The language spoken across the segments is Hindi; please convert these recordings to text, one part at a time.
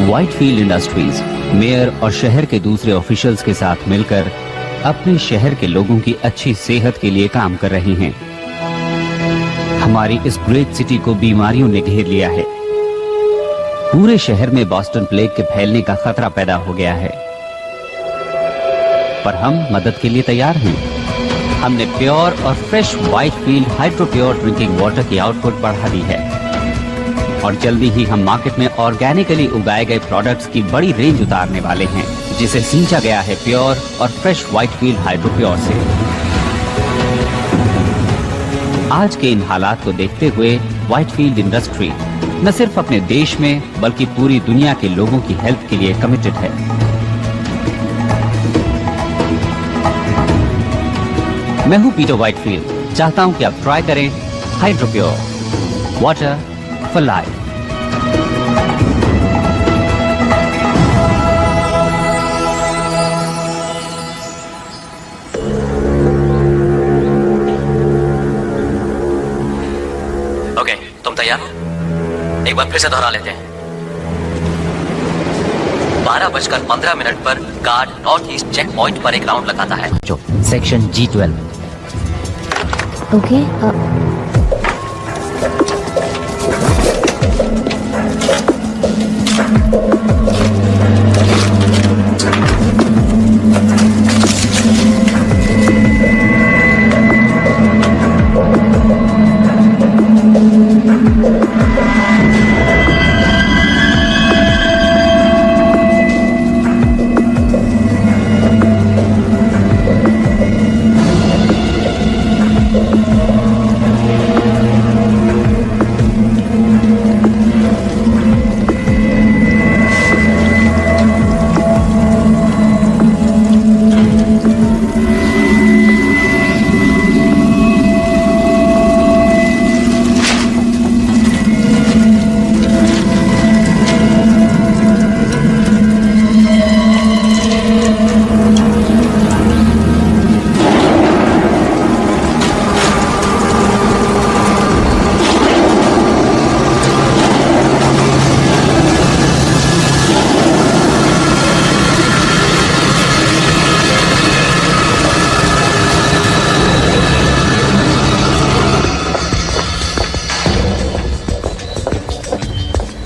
व्हाइटफील्ड इंडस्ट्रीज मेयर और शहर के दूसरे ऑफिशियल्स के साथ मिलकर अपने शहर के लोगों की अच्छी सेहत के लिए काम कर रहे हैं। हमारी इस ग्रेट सिटी को बीमारियों ने घेर लिया है। पूरे शहर में बोस्टन प्लेग के फैलने का खतरा पैदा हो गया है, पर हम मदद के लिए तैयार हैं। हमने प्योर और fresh Whitefield hydro pure drinking water की आउटपुट बढ़ा दी है और जल्दी ही हम मार्केट में ऑर्गेनिकली उगाए गए प्रोडक्ट्स की बड़ी रेंज उतारने वाले हैं, जिसे सींचा गया है प्योर और फ्रेश व्हाइटफील्ड हाइड्रो प्योर से। आज के इन हालात को देखते हुए व्हाइटफील्ड इंडस्ट्री न सिर्फ अपने देश में बल्कि पूरी दुनिया के लोगों की हेल्थ के लिए कमिटेड है। मैं हूं पीटर व्हाइटफील्ड। चाहता हूं कि आप ट्राई करें hydro pure water for life. Okay, तुम तैयार हो? एक बार फिर से दोहरा लेते हैं। 12:15 पर guard north east check point पर एक राउंड लगाता है। जो section G12। Okay,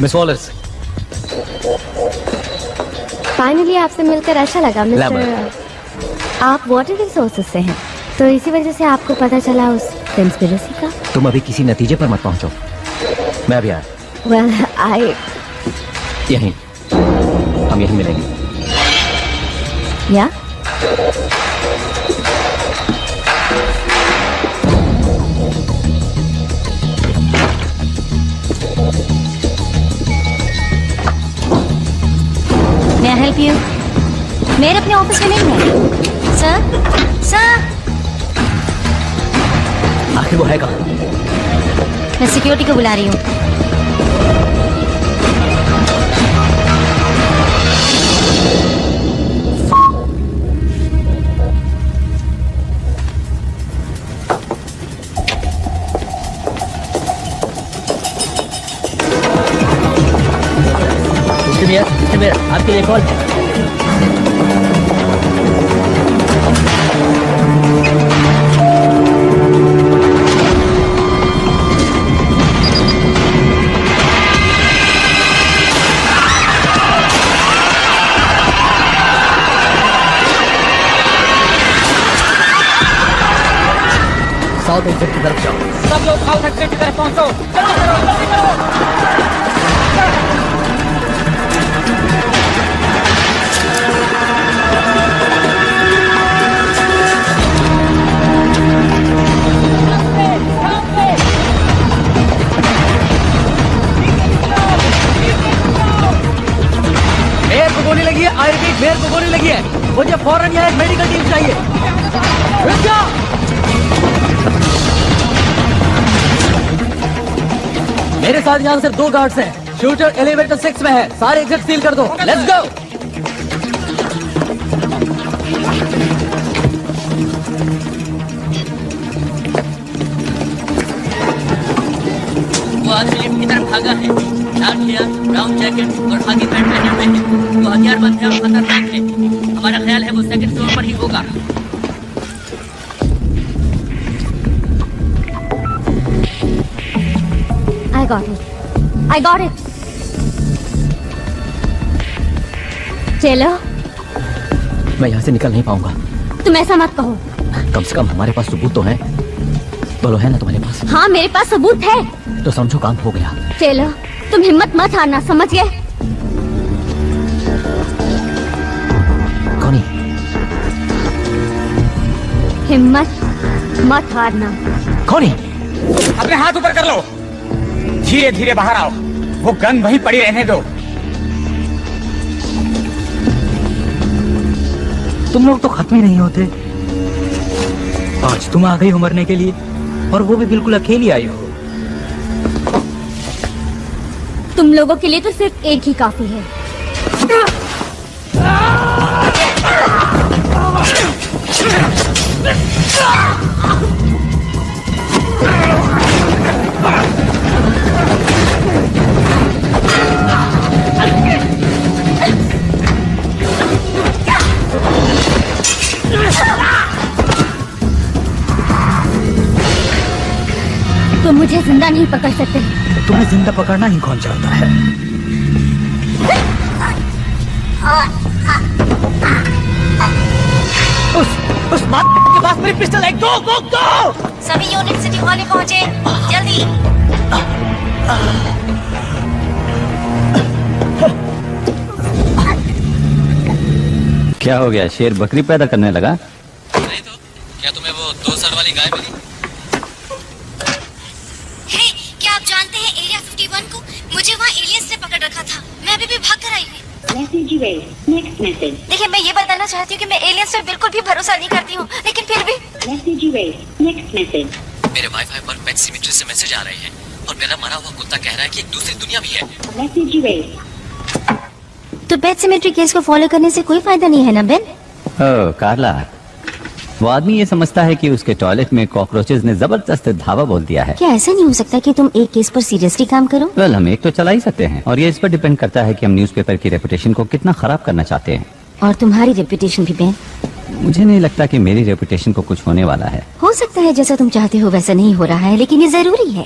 miss Wallers, finally आपसे मिलकर अच्छा लगा मिस्टर। आप वाटर रिसोर्सेज से हैं, तो इसी वजह से आपको पता चला उस कंस्पिरेसी का। तुम अभी किसी नतीजे पर मत पहुंचो, मैं अभी आया। वेल आई यहीं, हम यहीं मिलेंगे। या May I help you? Mayor अपने ऑफिस में नहीं है। सर, आखिर वो है कहाँ? मैं सिक्योरिटी को बुला रही हूँ। मेरा आपके लिए कॉल है। साउथ एक्सिट की तरफ जाओ। सब लोग साउथ एक्सिट की तरफ पहुंचो। चलो चलो जल्दी करो। मेयर को गोली लगी है। आई रिपीट, मेयर को गोली लगी है। मुझे फौरन यहाँ एक मेडिकल टीम चाहिए। रुक जाओ। मेरे साथ यहाँ सिर्फ 2 गार्ड्स हैं। शूटर एलिवेटर 6 में है। सारे एग्जिट सील कर दो। Let's go. लिफ्ट की तरफ भागा है। डार्क हेयर, ब्राउन जैकेट और खाकी पैंट पहने हुए है। वो हथियारबंद है और खतरनाक है। हमारा ख्याल है वो सेकंड फ्लोर पर ही होगा। I got it. चलो, मैं यहाँ से निकल नहीं पाऊंगा। तुम ऐसा मत कहो। कम से कम हमारे पास सबूत तो है। बोलो, है ना तुम्हारे पास? हाँ, मेरे पास सबूत है। तो समझो काम हो गया। चलो, तुम हिम्मत मत हारना, समझ गए? कौन? हिम्मत मत हारना। कौन? अपने हाथ ऊपर कर लो। धीरे धीरे बाहर आओ। वो गन वहीं पड़ी रहने दो। तुम लोग तो खत्म ही नहीं होते। आज तुम आ गई हो मरने के लिए, और वो भी बिल्कुल अकेली आई हो। तुम लोगों के लिए तो सिर्फ एक ही काफी है। तुम मुझे जिंदा नहीं पकड़ सकते। तुम्हें जिंदा पकड़ना ही कौन चाहता है? उस बात के पास मेरी पिस्टल है। गो गो गो। सभी यूनिट सिटी हॉल में पहुंचे, जल्दी। क्या हो गया, शेर बकरी पैदा करने लगा? नहीं तो क्या तुम्हें वो 2 सर वाली गाय मिली? हे, क्या आप जानते हैं एरिया 51 को? मुझे वहाँ एलियंस ने पकड़ रखा था। मैं अभी भी भाग कर आई हूँ। देखिए, मैं ये बताना चाहती हूँ कि मैं एलियंस पे बिल्कुल भी भरोसा नहीं करती हूँ, लेकिन फिर भी मेरे वाईफाई पर पेट सिमेट्री से मैसेज आ रहे हैं और मेरा मरा हुआ कुत्ता कह रहा है कि एक दूसरी दुनिया भी है। तो पेट सिमेट्री केस को फॉलो करने से कोई फायदा नहीं है ना बेन? ओह कार्ला, वो आदमी ये समझता है कि उसके टॉयलेट में कॉकरोचेस ने जबरदस्त धावा बोल दिया है। क्या ऐसा नहीं हो सकता कि तुम एक केस पर सीरियसली काम करो? वेल, हम एक तो चला ही सकते हैं, और ये इस पर डिपेंड करता है कि हम न्यूज़पेपर की रेपुटेशन को कितना खराब करना चाहते हैं। और तुम्हारी रेपुटेशन भी बेन? मुझे नहीं लगता कि मेरी रेपुटेशन को कुछ होने वाला है। हो सकता है जैसा तुम चाहते हो वैसा नहीं हो रहा है, लेकिन ये जरूरी है।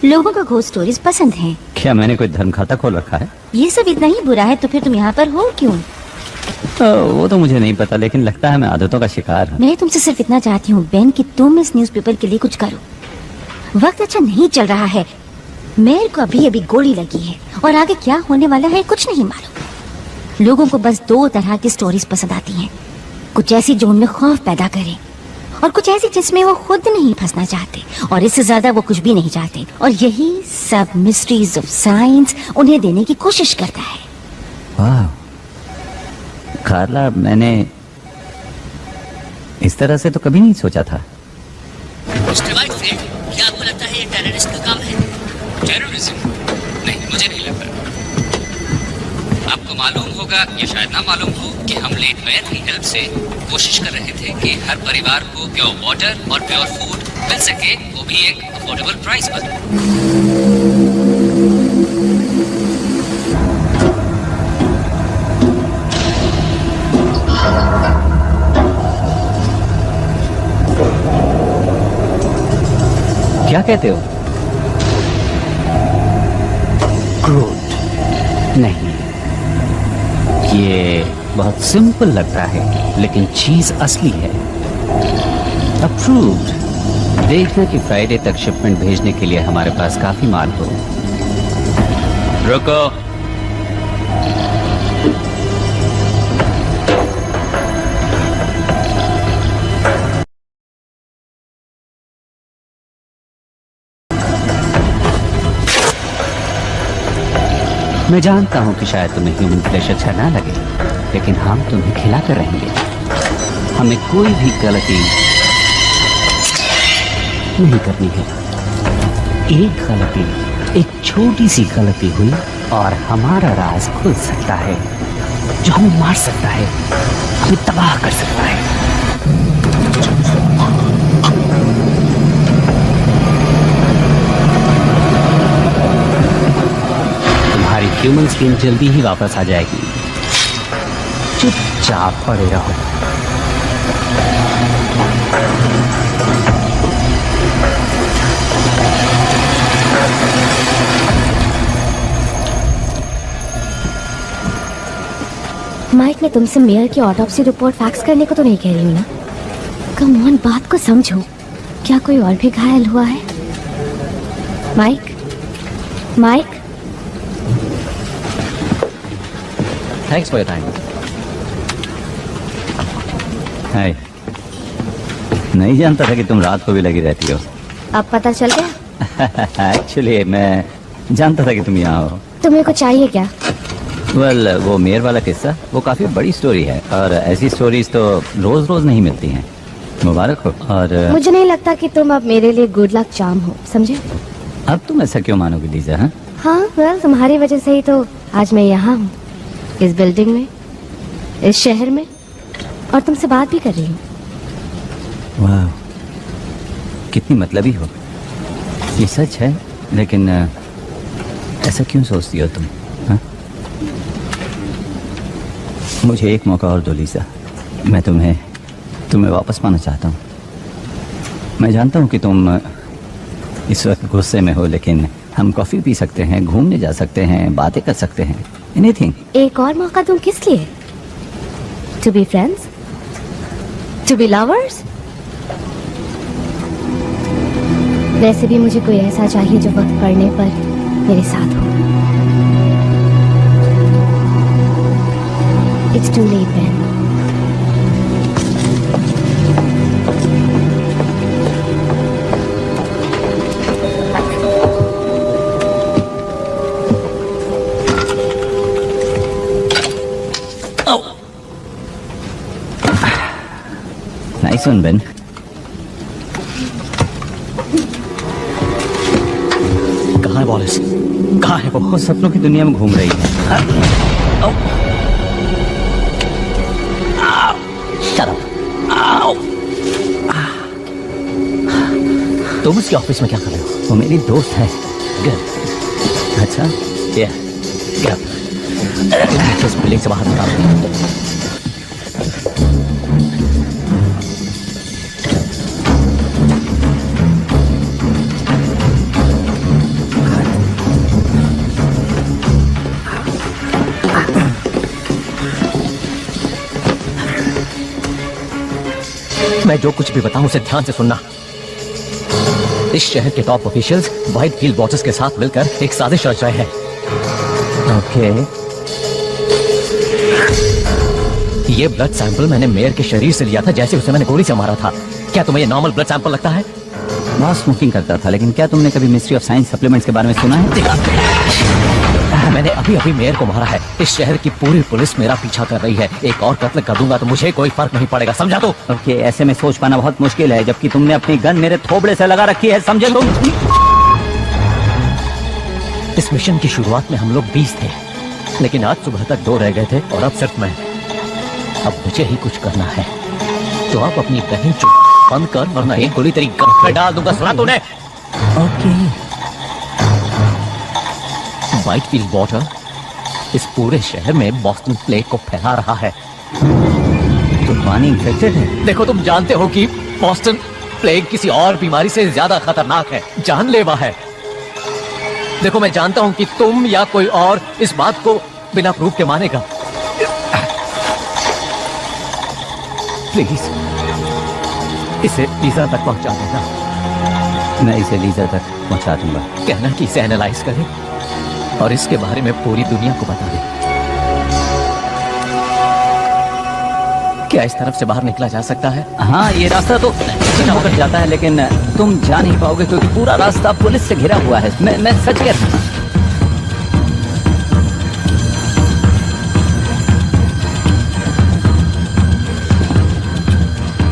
लोगों को घोस्ट स्टोरीज पसंद है। क्या मैंने कोई धर्म खाता खोल रखा है? ये सब इतना ही बुरा है तो फिर तुम यहाँ पर हो क्यों? वो तो मुझे नहीं पता, लेकिन लगता है मैं आदतों का शिकार हूँ। मैं तुमसे सिर्फ इतना चाहती हूँ बेन कि तुम इस न्यूज़पेपर के लिए कुछ करो। वक्त अच्छा नहीं चल रहा है। मेयर को अभी अभी गोली लगी है और आगे क्या होने वाला है कुछ नहीं मालूम। लोगों को बस 2 तरह की स्टोरीज पसंद आती हैं। कुछ ऐसी जो उनमें खौफ पैदा करे, और कुछ ऐसी जिसमें वो खुद नहीं फंसना चाहते, और इससे ज्यादा वो कुछ भी नहीं चाहते। और यही सब मिस्ट्रीज ऑफ साइंस उन्हें देने की कोशिश करता है। वाह कार्ला, मैंने इस तरह से तो कभी नहीं सोचा था। मिस्टर वाइटफील्ड, क्या आपको लगता है ये टेररिस्ट का काम है? टेररिज्म? नहीं, मुझे नहीं लगता। आपको मालूम होगा या शायद ना मालूम हो कि हम लेट मैथ की हेल्प से कोशिश कर रहे थे कि हर परिवार को प्योर वाटर और प्योर फूड मिल सके, वो भी एक अफोर्डेबल प्राइस पर। क्या कहते हो? क्रूड? नहीं, ये बहुत सिंपल लगता है, लेकिन चीज असली है। अप्रूव्ड। देखना कि फ्राइडे तक शिपमेंट भेजने के लिए हमारे पास काफी माल हो। रुको। मैं जानता हूं कि शायद तुम्हें ह्यूमन फ्लेश अच्छा ना लगे, लेकिन हम तुम्हें खिलाते रहेंगे। हमें कोई भी गलती नहीं करनी है। एक गलती, एक छोटी सी गलती हुई और हमारा राज खुल सकता है, जो हमें मार सकता है, हमें तबाह कर सकता है। ह्यूमन स्किन जल्दी ही वापस आ जाएगी। चुपचाप पड़े रहो। माइक, मैं तुमसे मेयर की ऑटोप्सी रिपोर्ट फैक्स करने को तो नहीं कह रही हूँ ना। कम ऑन, बात को समझो। क्या कोई और भी घायल हुआ है? Mike, Mike. Thanks for your time. Hi. नहीं जानता था कि तुम रात को भी लगी रहती हो। अब पता चल गया? एक्चुअली मैं जानता था कि तुम यहाँ हो। तुम्हें कुछ चाहिए क्या? वेल, वो मेयर वाला किस्सा वो काफी बड़ी स्टोरी है और ऐसी स्टोरीज तो रोज रोज नहीं मिलती हैं। मुबारक हो। और मुझे नहीं लगता कि तुम अब मेरे लिए गुड लक चार्म हो, समझे? अब तुम ऐसा क्यों मानोगे लीजा? हाँ, हाँ, वेल, तुम्हारी वजह से ही तो आज मैं यहाँ हूँ, इस बिल्डिंग में, इस शहर में, और तुमसे बात भी कर रही हूँ। वाह, कितनी मतलबी हो। ये सच है, लेकिन ऐसा क्यों सोचती हो तुम? हाँ? मुझे एक मौका और दो लीजा। मैं तुम्हें वापस पाना चाहता हूँ। मैं जानता हूँ कि तुम इस वक्त गुस्से में हो, लेकिन हम कॉफी पी सकते हैं, घूमने जा सकते हैं, बातें कर सकते हैं, एनीथिंग। एक और मौका दूं किस लिए? To be friends, to be lovers. वैसे भी मुझे कोई ऐसा चाहिए जो वक्त पड़ने पर मेरे साथ हो। It's too late Ben. Nice one Ben. कहाँ है वॉलिस? कहाँ है वो? सपनों की दुनिया में घूम रही है। Shut up. तुम उसके ऑफिस में क्या कर रहे हो? वो मेरी दोस्त है। Good. अच्छा, Yeah. Get up. मुझे इस बिल्डिंग से बाहर निकालो। मैं जो कुछ भी बताऊं उसे ध्यान से सुनना। इस शहर के top officials white field bosses के साथ मिलकर एक साजिश रच रहे हैं। ओके। ये ब्लड सैंपल मैंने मेयर के शरीर से लिया था जैसे उसे मैंने गोली से मारा था। क्या तुम्हें ये नॉर्मल ब्लड सैंपल लगता है? बहुत स्मोकिंग करता था, लेकिन क्या तुमने कभी मिस्ट्री ऑफ साइंस सप्लीमेंट्स के बारे में सुना है? मैंने अभी अभी मेयर को मारा है। इस शहर की पूरी पुलिस मेरा पीछा कर रही है। एक और कत्ल कर दूंगा तो मुझे कोई फर्क नहीं पड़ेगा, समझा तो? ओके, ऐसे में सोच पाना बहुत मुश्किल है, जबकि तुमने अपनी गन मेरे थोबड़े से लगा रखी है, समझे तुम? इस मिशन की शुरुआत में हम लोग 20 थे, लेकिन आज सुबह तक 2 रह गए थे और अब सिर्फ मैं। अब मुझे ही कुछ करना है, तो आप अपनी बहन चुप बंद कर, वरना एक गोली तेरी गर्दन में डाल दूंगा, सुना तूने? ओके। व्हाइटफील्ड वाटर इस पूरे शहर में बॉस्टन प्लेग को फैला रहा है। तो पानी इन्फेक्टेड है? देखो, तुम जानते हो कि बॉस्टन प्लेग किसी और बीमारी से ज्यादा खतरनाक है, जानलेवा है। देखो, मैं जानता हूं कि तुम या कोई और इस बात को बिना प्रूफ के मानेगा। प्लीज इसे लीजा तक पहुंचा देना। मैं इसे लीजा तक पहुंचा दूंगा। कहना कि इसे एनालाइज करे और इसके बारे में पूरी दुनिया को बता दे। क्या इस तरफ से बाहर निकला जा सकता है? हाँ, ये रास्ता तो होकर जाता है, लेकिन तुम जा नहीं पाओगे क्योंकि पूरा रास्ता पुलिस से घिरा हुआ है। मैं सच कह रहा हूँ।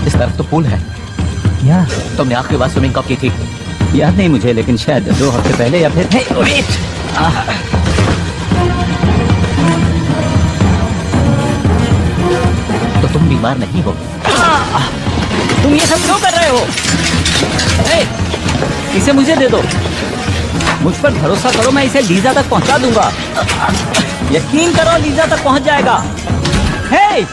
इस तरफ तो पुल है। यार, तुमने आखिरी बार स्विमिंग कब की थी? याद नहीं मुझे, लेकिन शायद 2 हफ्ते पहले या फिर तो तुम बीमार नहीं हो? तुम ये सब क्यों कर रहे हो? इसे मुझे दे दो। मुझ पर भरोसा करो, मैं इसे लीजा तक पहुंचा दूंगा। यकीन करो, लीजा तक पहुंच जाएगा। हे!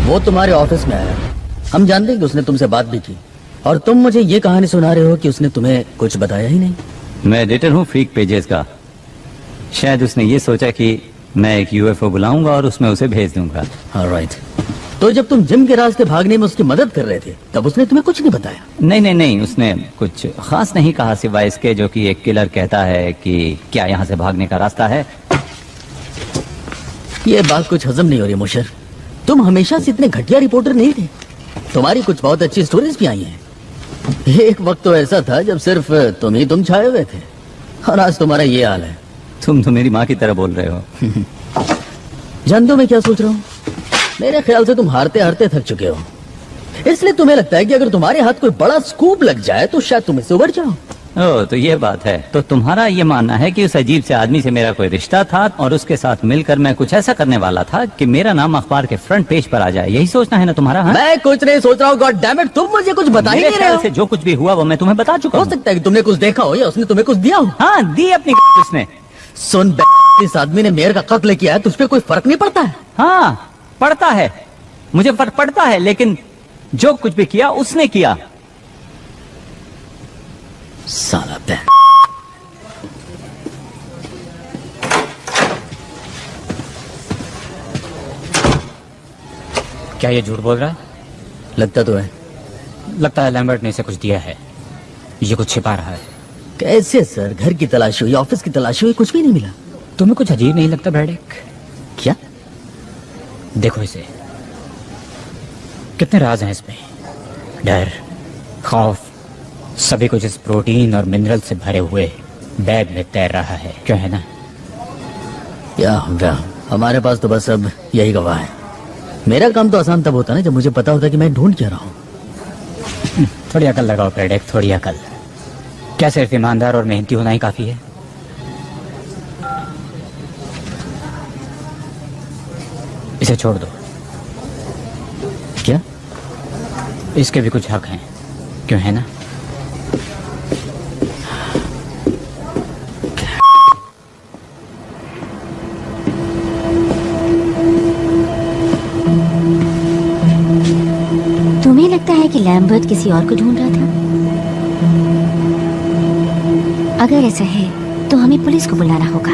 वो तुम्हारे ऑफिस में आया, हम जानते हैं कि उसने तुमसे बात भी की, और तुम मुझे ये कहानी सुना रहे हो कि उसने तुम्हें कुछ बताया ही नहीं। मैं एडिटर हूँ फ्रीक पेजेस का। शायद उसने ये सोचा कि मैं एक यूएफओ बुलाऊंगा और उसमें उसे भेज दूंगा। ऑलराइट। तो जब तुम जिम के रास्ते भागने में उसकी मदद कर रहे थे, तब उसने तुम्हें कुछ नहीं बताया? नहीं, उसने कुछ खास नहीं कहा सिवाय इसके जो कि एक किलर कहता है कि क्या यहाँ से भागने का रास्ता है। ये बात कुछ हजम नहीं हो रही मुशर। तुम हमेशा से इतने घटिया रिपोर्टर नहीं थे। तुम्हारी कुछ बहुत अच्छी स्टोरीज भी आई हैं। एक वक्त तो ऐसा था जब सिर्फ तुम छाए हुए थे, और आज तुम्हारा ये हाल है। तुम तो मेरी माँ की तरह बोल रहे हो। जानते हो मैं क्या सोच रहा हूँ? मेरे ख्याल से तुम हारते हारते थक चुके हो, इसलिए तुम्हें लगता है कि अगर तुम्हारे हाथ कोई बड़ा स्कूप लग जाए तो शायद तुम इससे उबर जाओ। ओह, तो ये बात है। तो तुम्हारा ये मानना है कि उस अजीब से आदमी से मेरा कोई रिश्ता था और उसके साथ मिलकर मैं कुछ ऐसा करने वाला था कि मेरा नाम अखबार के फ्रंट पेज पर आ जाए। यही सोचना है ना तुम्हारा? हाँ? मैं कुछ नहीं सोच रहा हूँ। गॉड डैम इट, तुम मुझे कुछ बता ही नहीं रहे हो। से जो कुछ भी हुआ वो मैं तुम्हें बता चुका हो हूँ। सकता है कि तुमने कुछ देखा हो या उसने तुम्हें कुछ दिया हो। हाँ, दी अपनी उसने। सुन, इस आदमी ने मेयर का कत्ल किया है, तुझ पे कोई फर्क नहीं पड़ता है? हाँ, पड़ता है, मुझे फर्क पड़ता है, लेकिन जो कुछ भी किया उसने किया। साला बैन। क्या ये झूठ बोल रहा है? लगता तो है। लगता है लैम्बर्ट ने इसे कुछ दिया है, ये कुछ छिपा रहा है। कैसे सर? घर की तलाशी हुई, ऑफिस की तलाशी हुई, कुछ भी नहीं मिला। तुम्हें कुछ अजीब नहीं लगता ब्रैडेक? क्या? देखो इसे, कितने राज हैं इसमें। डर, खौफ, सभी कुछ इस प्रोटीन और मिनरल से भरे हुए बैग में तैर रहा है। क्यों है ना? या हमारे पास तो बस अब यही गवाह है। मेरा काम तो आसान तब होता ना जब मुझे पता होता कि मैं ढूंढ क्या रहा हूँ। थोड़ी अकल लगाओ ब्रैडेक, थोड़ी अकल। क्या सिर्फ ईमानदार और मेहनती होना ही काफी है? इसे छोड़ दो। क्या? इसके भी कुछ हक हैं, क्यों है ना? तुम्हें लगता है कि लैम्बर्ट किसी और को ढूंढ रहा था? अगर ऐसा है तो हमें पुलिस को बुलाना होगा।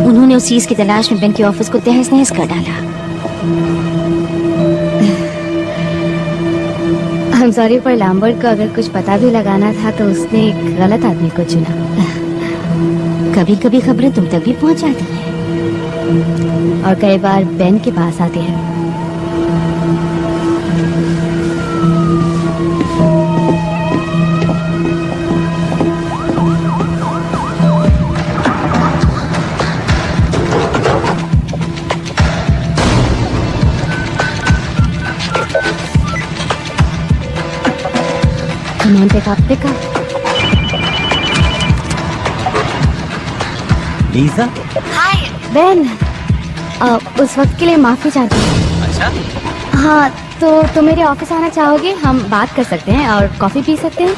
उन्होंने उस चीज की तलाश में बैंक के ऑफिस को तहस नहस कर डाला। I'm sorry, पर लैम्बर्ट को अगर कुछ पता भी लगाना था तो उसने एक गलत आदमी को चुना। कभी कभी खबरें तुम तक भी पहुंच जाती हैं, और कई बार बेन के पास आती है। Come on, pick up. Lisa? Hi Ben, उस वक्त के लिए माफी चाहती हूँ। अच्छा, हाँ, तो तुम मेरे ऑफिस आना चाहोगे? हम बात कर सकते हैं और कॉफी पी सकते हैं।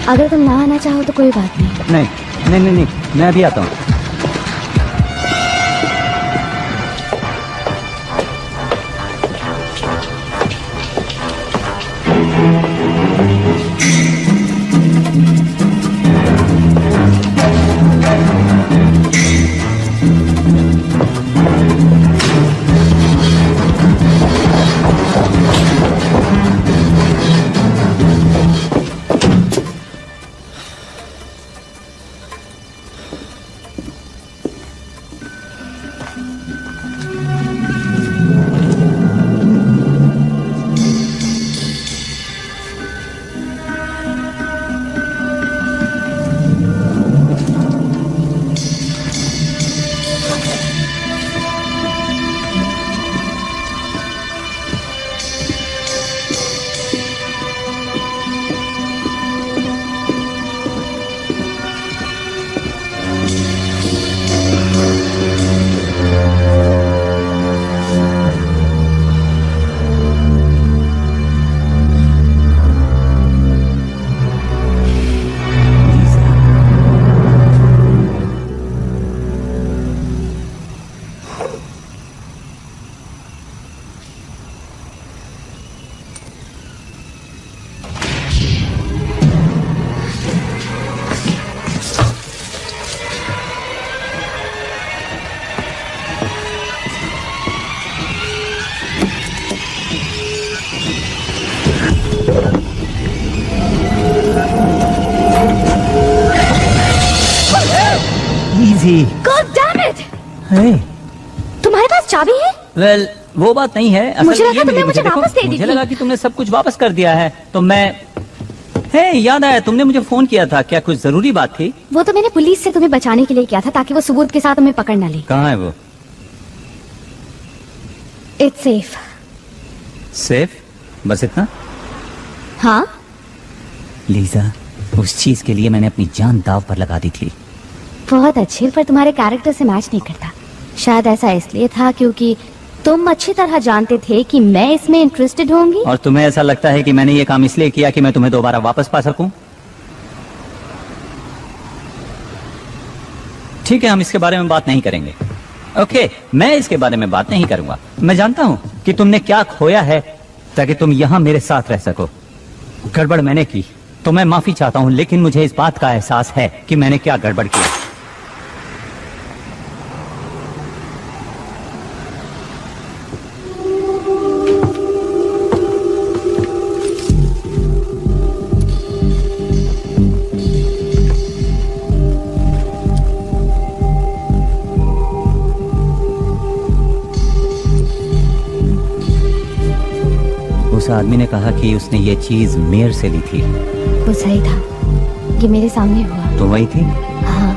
अगर तुम ना आना चाहो तो कोई बात नहीं। नहीं नहीं नहीं नहीं, मैं अभी आता हूँ। God damn it! Hey. तुम्हारे पास चाबी है? वेल वो बात नहीं है। असल मुझे ये लगा मिली तुमने मुझे देखो, वापस दे दी मुझे थी। लगा कि तुमने सब कुछ वापस कर दिया है तो मैं याद आया तुमने मुझे फोन किया था, क्या कुछ जरूरी बात थी? वो तो मैंने पुलिस से तुम्हें बचाने के लिए किया था ताकि वो सबूत के साथ तुम्हें पकड़ ना ले। कहाँ है वो? It's safe. सेफ? बस इतना? हाँ, लीजा, उस चीज के लिए मैंने अपनी जान दाव पर लगा दी थी। बहुत अच्छे, पर तुम्हारे कैरेक्टर से मैच नहीं करता। शायद ऐसा इसलिए था क्योंकि तुम अच्छी तरह जानते थे कि मैं इसमें इंटरेस्टेड होंगी। और तुम्हें ऐसा लगता है कि मैंने ये काम इसलिए किया कि मैं तुम्हें दोबारा वापस पा सकूं? ठीक है, हम इसके बारे में बात नहीं करेंगे। ओके, मैं इसके बारे में बात नहीं करूंगा। मैं जानता हूं कि तुमने क्या खोया है ताकि तुम यहां मेरे साथ रह सको। गड़बड़ मैंने की तो मैं माफी चाहता हूं, लेकिन मुझे इस बात का एहसास है कि मैंने क्या गड़बड़ किया। उस आदमी ने कहा कि उसने ये चीज मेयर से ली थी। वो सही था, ये मेरे सामने हुआ। तुम वही थी? हाँ,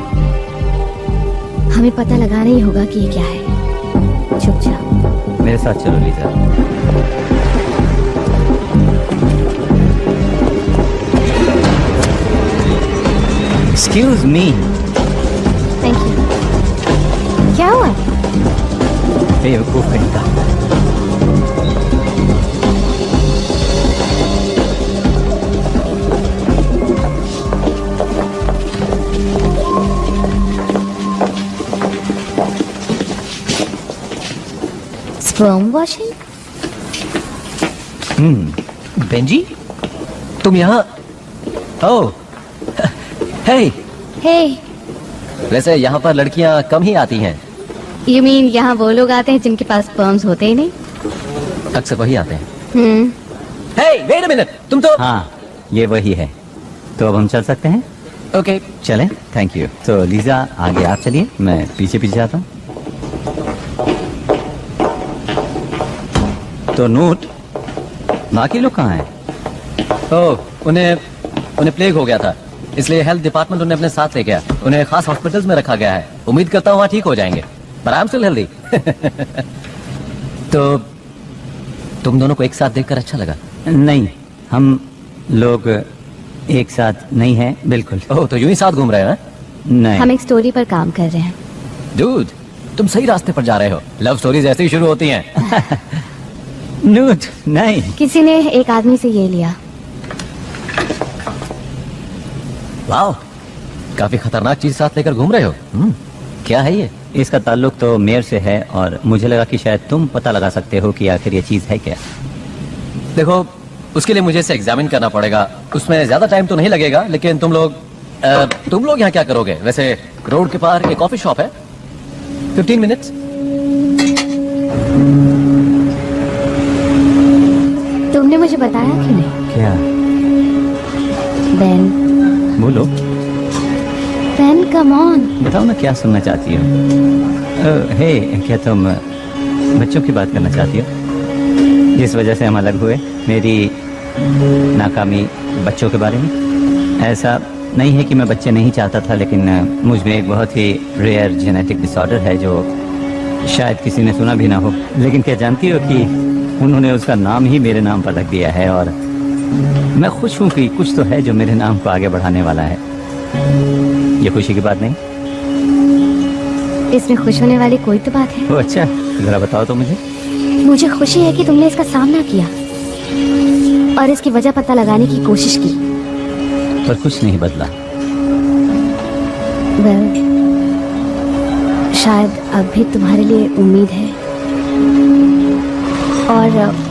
हमें पता लगाना ही होगा कि ये क्या है। चुपचाप मेरे साथ चलो Lisa. Excuse me. Thank you. क्या हुआ? बेवकूफ कहीं का। Sperm washing? बेंजी, तुम यहाँ? ओह, हे। हे, वैसे यहाँ पर लड़कियाँ कम ही आती हैं। यू मीन यहाँ वो लोग आते हैं जिनके पास स्पर्म्स होते ही नहीं? अक्सर वही आते हैं। हे, वेट अ मिनट, तुम तो। हाँ, ये वही है। तो अब हम चल सकते हैं? ओके, चलें, थैंक यू। तो लीजा, आगे आप चलिए, मैं पीछे पीछे आता हूँ। तो नोट, बाकी लोग कहाँ हैं? ओह, उन्हें प्लेग हो गया था, इसलिए हेल्थ डिपार्टमेंट उन्हें अपने साथ ले गया। उन्हें खास हॉस्पिटल्स में रखा गया है। उम्मीद करता हूँ वहाँ ठीक हो जाएंगे। पर आई एम स्टिल हेल्दी। तो तुम दोनों को एक साथ देखकर अच्छा लगा? नहीं, हम लोग एक साथ नहीं हैं, बिल्कुल। ओह, तो यूं ही साथ घूम रहे हैं? नहीं। हम एक स्टोरी पर काम कर रहे हैं। डूड, तुम सही रास्ते पर जा रहे हो। लव स्टोरीज ऐसे ही शुरू होती हैं। नूट, नहीं। किसी ने एक आदमी से ये लिया। वाह, काफी खतरनाक चीज साथ लेकर घूम रहे हो। क्या है ये? इसका ताल्लुक तो मेयर से है और मुझे लगा कि शायद तुम पता लगा सकते हो कि आखिर ये चीज है क्या। देखो, उसके लिए मुझे इसे एग्जामिन करना पड़ेगा। उसमें ज्यादा टाइम तो नहीं लगेगा, लेकिन तुम लोग यहाँ क्या करोगे? वैसे रोड के पार एक कॉफी शॉप है, 15 मिनट्स। तुमने मुझे बताया क्यों नहीं? क्या? बेन, बोलो। Ben come on. बताओ ना, क्या सुनना चाहती हो? हे, क्या तुम बच्चों की बात करना चाहती हो? जिस वजह से हम अलग हुए, मेरी नाकामी बच्चों के बारे में? ऐसा नहीं है कि मैं बच्चे नहीं चाहता था, लेकिन मुझ में एक बहुत ही रेयर जेनेटिक डिसऑर्डर है जो शायद किसी ने सुना भी ना हो। लेकिन क्या जानती हो कि उन्होंने उसका नाम ही मेरे नाम पर रख दिया है, और मैं खुश हूँ कि कुछ तो है जो मेरे नाम को आगे बढ़ाने वाला है। ये खुशी की बात नहीं? इसमें खुश होने वाली कोई तो बात है। ओ अच्छा, जरा बताओ तो मुझे। मुझे खुशी है कि तुमने इसका सामना किया और इसकी वजह पता लगाने की कोशिश की। पर कुछ नहीं बदला। वेल, शायद अब भी तुम्हारे लिए उम्मीद है। और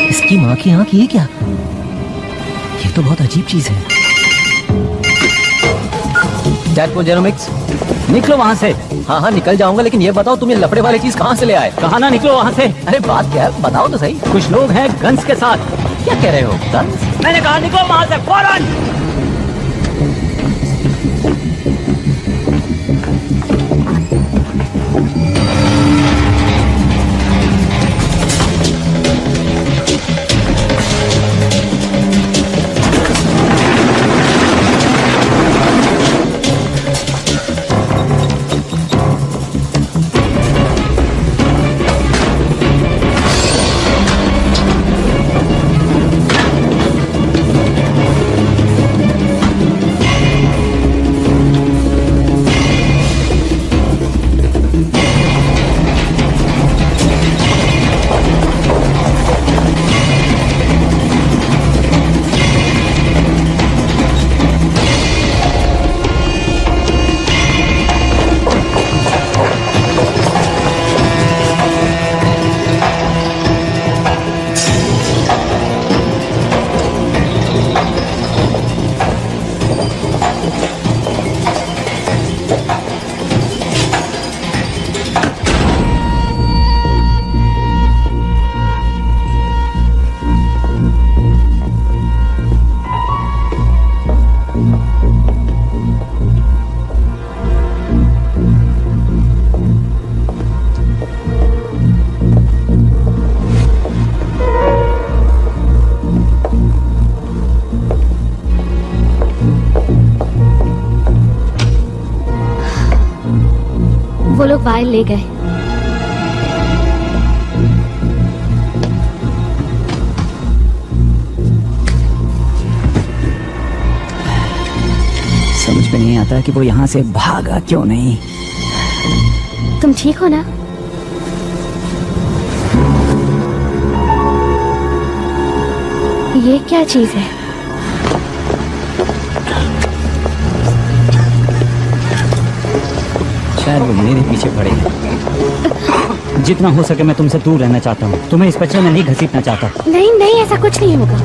इसकी माँ की आंख, ये क्या? ये तो बहुत अजीब चीज है। डेडपूल जेनोमिक्स, निकलो वहाँ से। हाँ हाँ निकल जाऊंगा, लेकिन ये बताओ तुम ये लफड़े वाली चीज कहाँ से ले आए? कहा ना निकलो वहाँ से। अरे बात क्या है, बताओ तो सही। कुछ लोग हैं गन्स के साथ। क्या कह रहे हो? गन्स? मैंने कहा निकलो वहाँ से फौरन। वो लोग वायल ले गए। समझ में नहीं आता कि वो यहाँ से भागा क्यों नहीं। तुम ठीक हो ना? ये क्या चीज है? शायद वो मेरे पीछे पड़े। जितना हो सके मैं तुमसे दूर रहना चाहता हूँ। तुम्हें इस बच्चे में नहीं घसीटना चाहता। नहीं नहीं, ऐसा कुछ नहीं होगा।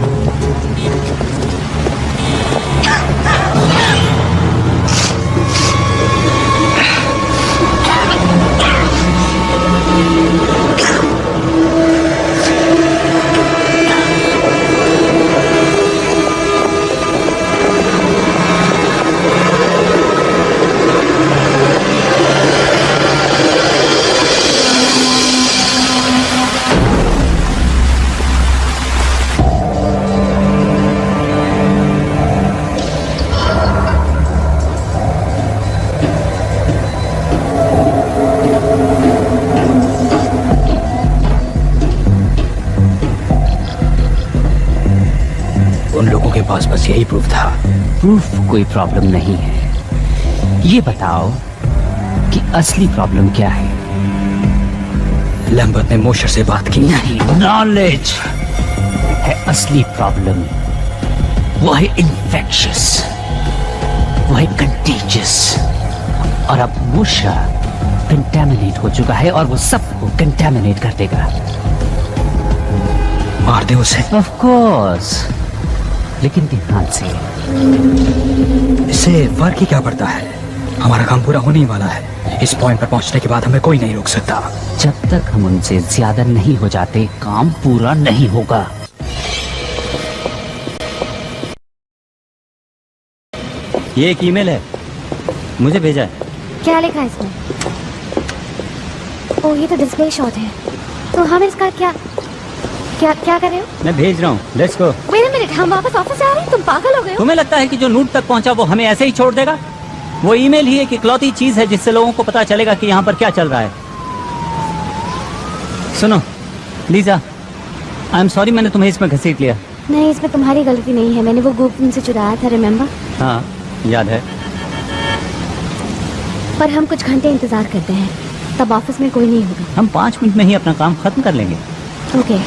उन लोगों के पास बस यही प्रूफ था। प्रूफ कोई प्रॉब्लम नहीं है। ये बताओ कि असली प्रॉब्लम क्या है? लैम्बर्ट ने मोशर से बात की। नहीं, नॉलेज है असली प्रॉब्लम। वो है इन्फेक्शियस, वो है कंटेजियस। और अब मोशर कंटेमिनेट हो चुका है और वो सबको कंटेमिनेट कर देगा। मार दे उसे। ऑफ कोर्स, लेकिन ध्यान से। इससे फर्क ही क्या पड़ता है? हमारा काम पूरा होने ही वाला है। इस पॉइंट पर पहुंचने के बाद हमें कोई नहीं रोक सकता। जब तक हम उनसे ज्यादा नहीं हो जाते, काम पूरा नहीं होगा। ये एक ईमेल है, मुझे भेजा है। क्या लिखा है इसमें? ओह, ये तो डिस्प्ले शॉट है। तो हम इसका क्या क्या क्या कर रहे हो? मैं भेज रहा हूँ, let's go. Wait a minute, हम वापस ऑफिस आ रहे हैं? तुम पागल हो गए हो? तुम्हें लगता है कि जो नूट तक पहुंचा वो हमें ऐसे ही छोड़ देगा? वो ईमेल ही एक इकलौती चीज है जिससे लोगों को पता चलेगा कि यहाँ पर क्या चल रहा है। सुनो लीजा, आई एम सॉरी मैंने तुम्हें इसमें घसीट लिया। नहीं, इसमें तुम्हारी गलती नहीं है। मैंने वो गुप्त तुमसे चुराया था, रिमेम्बर? हाँ याद है। पर हम कुछ घंटे इंतजार करते हैं, तब ऑफिस में कोई नहीं होगा। हम 5 मिनट में ही अपना काम खत्म कर लेंगे। ओके।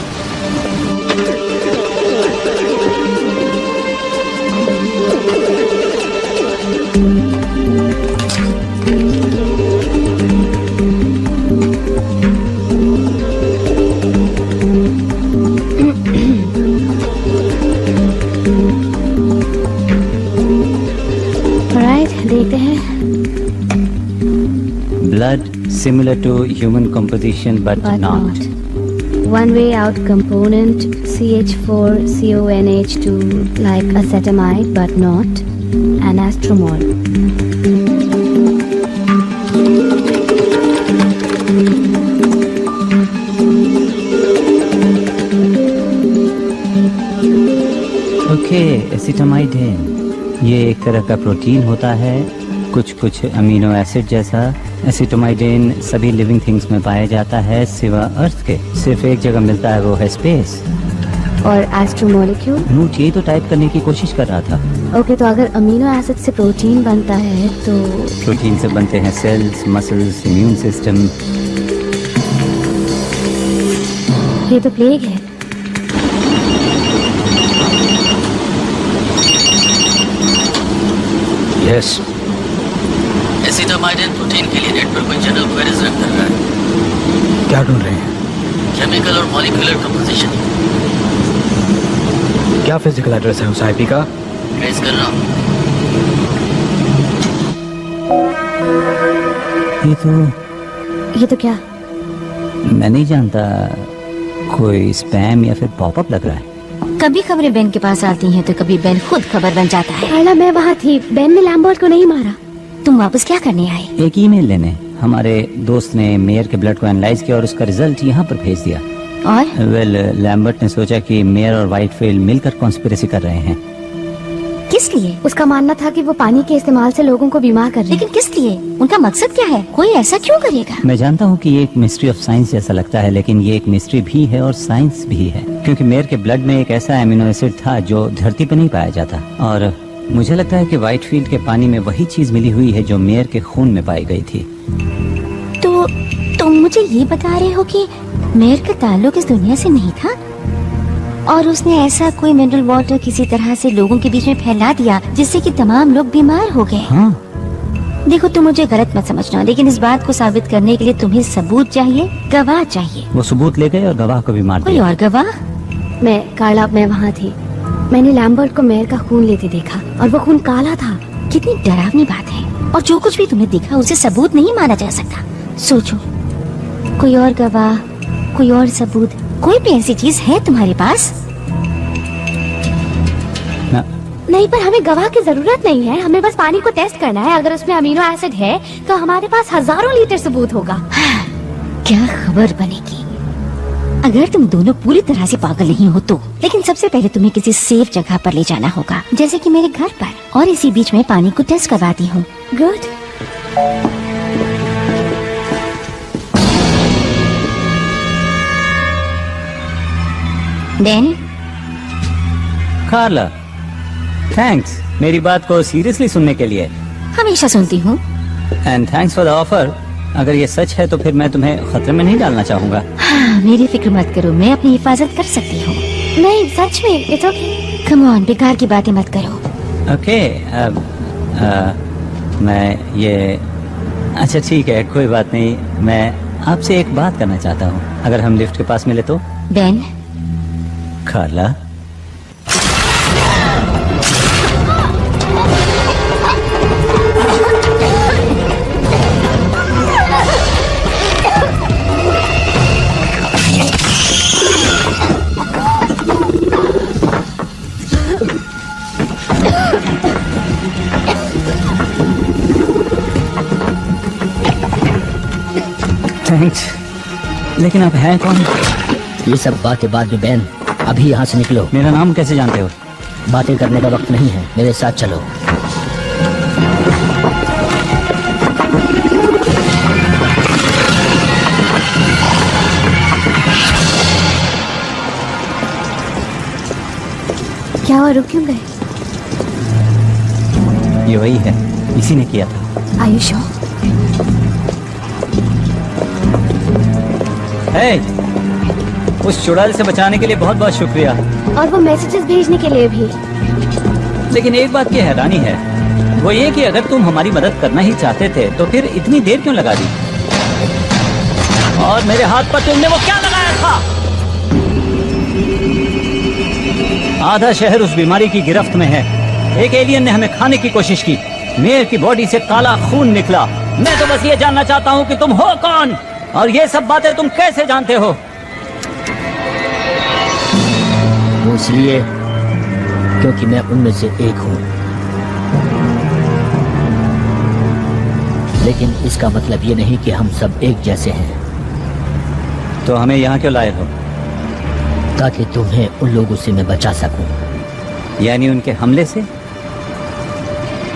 देखते हैं। Blood similar to human composition but not. One way out component CH4CONH2 like acetamide but not anastromol. Okay, acetamidine ये एक तरह का प्रोटीन होता है, कुछ अमीनो एसिड जैसा। एसिटामाइडिन सभी लिविंग थिंग्स में पाया जाता है सिवा अर्थ के। सिर्फ एक जगह मिलता है, वो है स्पेस। और एस्ट्रोमोलिक्यूल? नूट यही तो टाइप करने की कोशिश कर रहा था। ओके, तो अगर अमीनो एसिड से प्रोटीन बनता है तो प्रोटीन से बनते हैं सेल्स, मसल्स, इम्यून सिस्टम। ये तो प्लेग है। यस। एसिटामाइडिन प्रोटीन के लिए नेटवर्क में जनरल क्वेरीज रन कर रहा है। क्या ढूंढ रहे हैं? केमिकल और मॉलिक्यूलर कंपोजिशन। क्या फिजिकल एड्रेस है उस आईपी का? ट्रेस कर रहा हूँ। ये तो क्या? मैं नहीं जानता, कोई स्पैम या फिर पॉपअप लग रहा है। कभी खबरें बेन के पास आती हैं तो कभी बेन खुद खबर बन जाता है। कार्ला, मैं वहाँ थी। बेन ने लैम्बर्ट को नहीं मारा। तुम वापस क्या करने आए? एक ईमेल लेने। हमारे दोस्त ने मेयर के ब्लड को एनालाइज किया और उसका रिजल्ट यहाँ पर भेज दिया। और लैम्बर्ट ने सोचा कि मेयर और व्हाइटफील्ड मिलकर कॉन्स्पिरेसी कर रहे हैं। किस लिए? उसका मानना था कि वो पानी के इस्तेमाल से लोगों को बीमार कर रहे हैं। लेकिन किस लिए? उनका मकसद क्या है? कोई ऐसा क्यों करेगा? मैं जानता हूँ कि ये एक मिस्ट्री ऑफ साइंस जैसा लगता है, लेकिन ये एक मिस्ट्री भी है और साइंस भी है, क्योंकि मेयर के ब्लड में एक ऐसा एमिनो एसिड था जो धरती पर नहीं पाया जाता। और मुझे लगता है कि व्हाइटफील्ड के पानी में वही चीज मिली हुई है जो मेयर के खून में पाई गई थी। तो तुम मुझे ये बता रहे हो कि मेयर का ताल्लुक इस दुनिया से नहीं था और उसने ऐसा कोई मिनरल वाटर किसी तरह से लोगों के बीच में फैला दिया जिससे कि तमाम लोग बीमार हो गए। हाँ। देखो, तुम मुझे गलत मत समझना, लेकिन इस बात को साबित करने के लिए तुम्हें सबूत चाहिए, गवाह चाहिए। वो सबूत ले गए और गवाह को भी मार कोई दिया। और गवाह? मैं वहाँ थी। मैंने लैम्बर्ट को मेयर का खून लेते देखा और वो खून काला था। कितनी डरावनी बात है। और जो कुछ भी तुमने देखा उसे सबूत नहीं माना जा सकता। सोचो, कोई और गवाह, कोई और सबूत, कोई भी ऐसी चीज है तुम्हारे पास? नहीं, पर हमें गवाह की जरूरत नहीं है। हमें बस पानी को टेस्ट करना है। अगर उसमें अमीनो एसिड है तो हमारे पास हजारों लीटर सबूत होगा। क्या खबर बनेगी अगर तुम दोनों पूरी तरह से पागल नहीं हो तो। लेकिन सबसे पहले तुम्हें किसी सेफ जगह पर ले जाना होगा, जैसे कि मेरे घर पर, और इसी बीच में पानी को टेस्ट करवाती हूँ। गुड। बेन, कार्ला, थैंक्स मेरी बात को सीरियसली सुनने के लिए। हमेशा सुनती हूँ। And thanks for the offer. अगर ये सच है तो फिर मैं तुम्हें खतरे में नहीं डालना चाहूंगा। हाँ, मेरी फिक्र मत करो, मैं अपनी हिफाजत कर सकती हूँ। नहीं सच में, इट्स ओके। कम ऑन, बेकार की बातें मत करो। ओके मैं ये अच्छा ठीक है, कोई बात नहीं। मैं आपसे एक बात करना चाहता हूँ, अगर हम लिफ्ट के पास मिले तो। बेन, खाला थैंक्स, लेकिन आप हैं कौन? ये सब बातें बाद में बैन, अभी यहाँ से निकलो। मेरा नाम कैसे जानते हो? बातें करने का वक्त नहीं है, मेरे साथ चलो। क्या हुआ, रुक क्यों गए? ये वही है, इसी ने किया था। Are you sure? Hey, उस चुड़ैल से बचाने के लिए बहुत बहुत शुक्रिया। और वो मैसेजेस भेजने के लिए भी। लेकिन एक बात की हैरानी है, वो ये कि अगर तुम हमारी मदद करना ही चाहते थे तो फिर इतनी देर क्यों लगा दी? और मेरे हाथ पर तुमने वो क्या लगाया था? आधा शहर उस बीमारी की गिरफ्त में है। एक एलियन ने हमें खाने की कोशिश की। मेयर की बॉडी से काला खून निकला। मैं तो बस ये जानना चाहता हूँ कि तुम हो कौन और ये सब बातें तुम कैसे जानते हो? वो इसलिए क्योंकि मैं उनमें से एक हूँ, लेकिन इसका मतलब ये नहीं कि हम सब एक जैसे हैं। तो हमें यहाँ क्यों लाए हो? ताकि तुम्हें उन लोगों से मैं बचा सकूं। यानी उनके हमले से?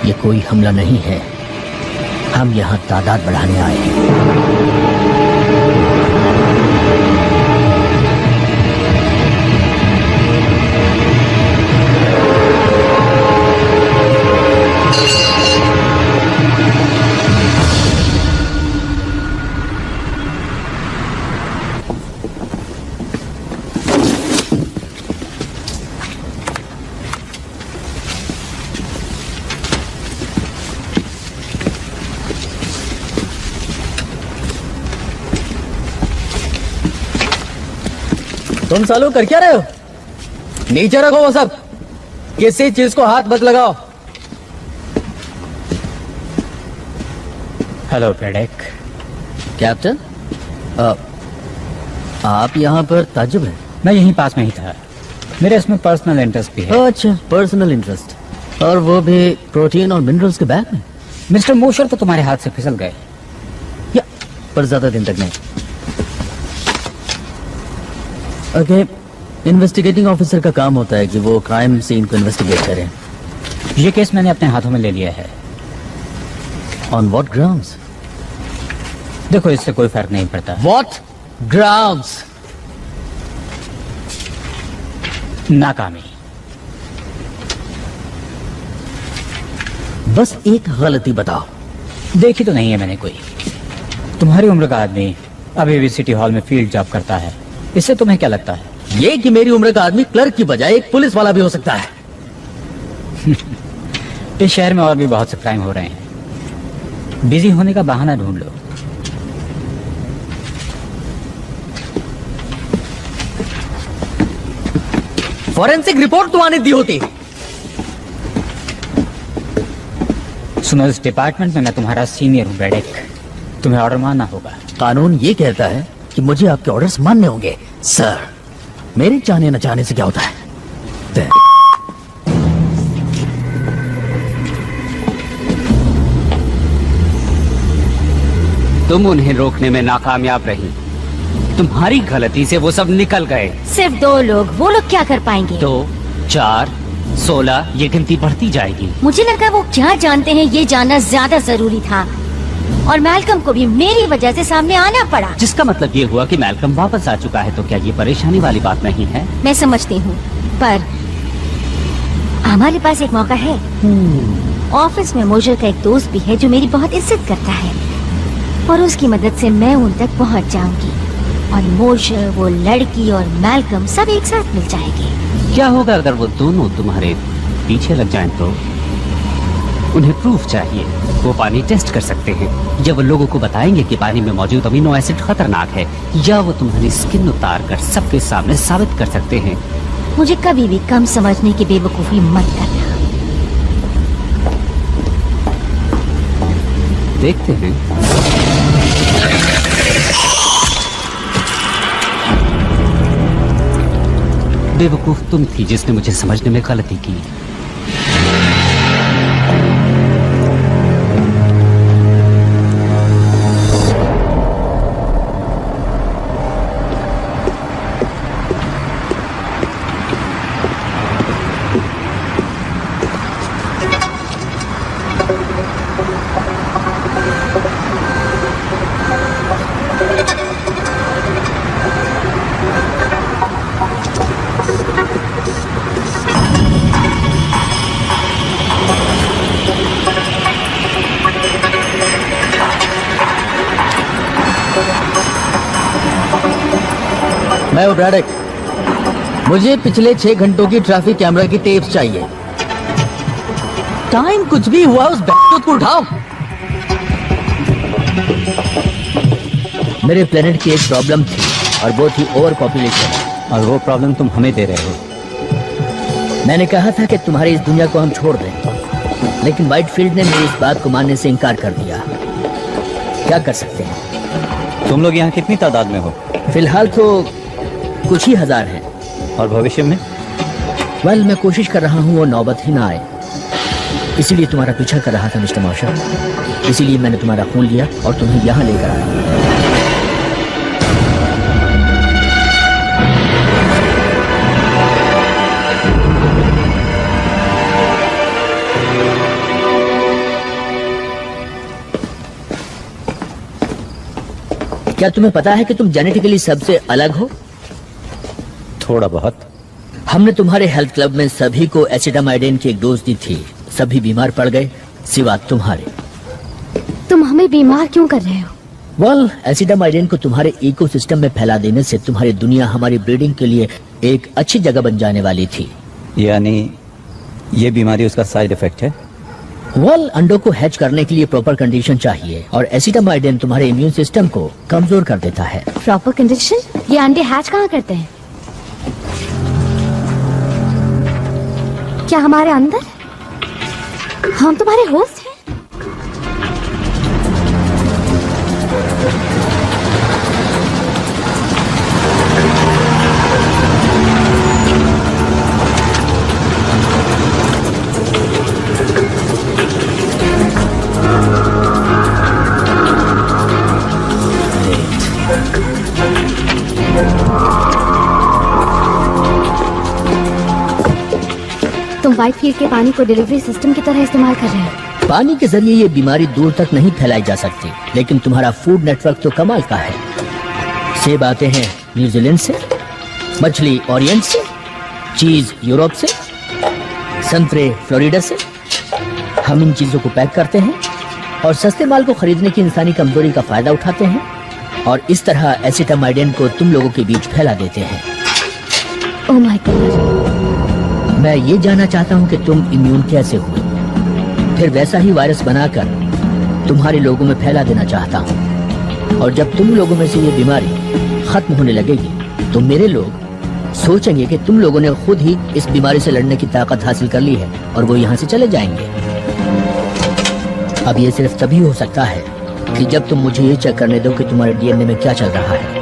ये कोई हमला नहीं है, हम यहाँ तादाद बढ़ाने आए हैं। तुम सालों कर क्या रहे हो? नीचे रखो वो सब, किसी चीज को हाथ मत लगाओ। हेलो ब्रैडेक। कैप्टन, आप यहाँ पर ताज्जुब हैं? मैं यहीं पास में ही था, मेरे इसमें पर्सनल इंटरेस्ट भी है। अच्छा, पर्सनल इंटरेस्ट, और वो भी प्रोटीन और मिनरल्स के बैग में। मिस्टर मोशर तो तुम्हारे हाथ से फिसल गए। या पर ज्यादा दिन तक नहीं। ओके, इन्वेस्टिगेटिंग ऑफिसर का काम होता है कि वो क्राइम सीन को इन्वेस्टिगेट करें। ये केस मैंने अपने हाथों में ले लिया है। On what grounds? देखो, इससे कोई फर्क नहीं पड़ता। What grounds? नाकामी। बस एक गलती बताओ। देखी तो नहीं है मैंने कोई। तुम्हारी उम्र का आदमी अभी भी सिटी हॉल में फील्ड जॉब करता है, इससे तुम्हें क्या लगता है? ये कि मेरी उम्र का आदमी क्लर्क की बजाय एक पुलिस वाला भी हो सकता है। इस शहर में और भी बहुत से क्राइम हो रहे हैं, बिजी होने का बहाना ढूंढ लो। फॉरेंसिक रिपोर्ट तो आने दी होती। सुनो, इस डिपार्टमेंट में मैं तुम्हारा सीनियर हूँ ब्रैडेक, तुम्हें ऑर्डर मानना होगा। कानून ये कहता है कि मुझे आपके ऑर्डर्स मानने होंगे। सर, मेरे चाहने न चाहने से क्या होता है? तुम उन्हें रोकने में नाकामयाब रही। तुम्हारी गलती से वो सब निकल गए। सिर्फ 2 लोग, वो लोग क्या कर पाएंगे? 2, 4, 16, ये गिनती बढ़ती जाएगी। मुझे लगा वो क्या जानते हैं ये जानना ज्यादा जरूरी था, और मैल्कम को भी मेरी वजह से सामने आना पड़ा। जिसका मतलब ये हुआ कि मैल्कम वापस आ चुका है, तो क्या ये परेशानी वाली बात नहीं है? मैं समझती हूँ, पर हमारे पास एक मौका है। ऑफिस में मोशर का एक दोस्त भी है जो मेरी बहुत इज्जत करता है और उसकी मदद से मैं उन तक पहुंच जाऊंगी और मोशर, वो लड़की और मैल्कम सब एक साथ मिल जाएंगे। क्या होगा अगर वो दोनों तुम्हारे पीछे लग जाएं तो? उन्हें प्रूफ चाहिए। वो पानी टेस्ट कर सकते हैं, या वो लोगों को बताएंगे कि पानी में मौजूद अमीनो एसिड खतरनाक है, या वो तुम्हारी स्किन उतार कर सबके सामने साबित कर सकते हैं। मुझे कभी भी कम समझने की बेवकूफी मत करना। देखते हैं। बेवकूफ तुम थी जिसने मुझे समझने में गलती की। मैं हूं ब्रैडक। मुझे पिछले 6 घंटों की ट्रैफिक कैमरा की टेप्स चाहिए। टाइम कुछ भी हुआ, उस बैठक को उठाओ। मेरे प्लेनेट की एक प्रॉब्लम थी और वो थी ओवर पॉपुलेशन, और वो प्रॉब्लम तुम हमें दे रहे हो। मैंने कहा था कि तुम्हारी इस दुनिया को हम छोड़ दें, लेकिन व्हाइटफील्ड ने मेरी इस बात को मानने से इनकार कर दिया। क्या कर सकते हैं? तुम लोग यहाँ कितनी तादाद में हो? फिलहाल तो कुछ ही हजार हैं। और भविष्य में? वेल, मैं कोशिश कर रहा हूँ वो नौबत ही ना आए, इसीलिए तुम्हारा पीछा कर रहा था मिस्टर मॉशर। इसीलिए मैंने तुम्हारा खून लिया और तुम्हें यहाँ लेकर आया। क्या तुम्हें पता है कि तुम जेनेटिकली सबसे अलग हो? थोड़ा बहुत। हमने तुम्हारे हेल्थ क्लब में सभी को एसिटामाइडिन की एक डोज दी थी। सभी बीमार पड़ गए सिवा तुम्हारे। तुम हमें बीमार क्यों कर रहे हो? वेल, एसिटामाइडिन को तुम्हारे इकोसिस्टम में फैला देने से तुम्हारी दुनिया हमारी ब्रीडिंग के लिए एक अच्छी जगह बन जाने वाली थी। यानी ये बीमारी उसका साइड इफेक्ट है? वेल, अंडों को हैच करने के लिए प्रॉपर कंडीशन चाहिए और एसिटामाइडिन तुम्हारे इम्यून सिस्टम को कमजोर कर देता है। Proper condition? ये अंडे हैच कहाँ करते हैं? क्या हमारे अंदर? हम तुम्हारे होस्ट हैं? तुम व्हाइटफील्ड के पानी को डिलीवरी सिस्टम की तरह इस्तेमाल कर रहे हो। पानी के जरिए ये बीमारी दूर तक नहीं फैलाई जा सकती, लेकिन तुम्हारा फूड नेटवर्क तो कमाल का है। सेब आते हैं न्यूजीलैंड से, मछली ओरिएंट से, चीज यूरोप से, संतरे फ्लोरिडा से। हम इन चीजों को पैक करते हैं और सस्ते माल को खरीदने की इंसानी कमजोरी का फायदा उठाते हैं और इस तरह एसिटामाइडिन को तुम लोगों के बीच फैला देते हैं। Oh my God. मैं ये जानना चाहता हूँ कि तुम इम्यून कैसे हुए, फिर वैसा ही वायरस बनाकर तुम्हारे लोगों में फैला देना चाहता हूँ। और जब तुम लोगों में से ये बीमारी खत्म होने लगेगी तो मेरे लोग सोचेंगे कि तुम लोगों ने खुद ही इस बीमारी से लड़ने की ताकत हासिल कर ली है और वो यहाँ से चले जाएंगे। अब ये सिर्फ तभी हो सकता है कि जब तुम मुझे ये चेक करने दो कि तुम्हारे डीएनए में क्या चल रहा है।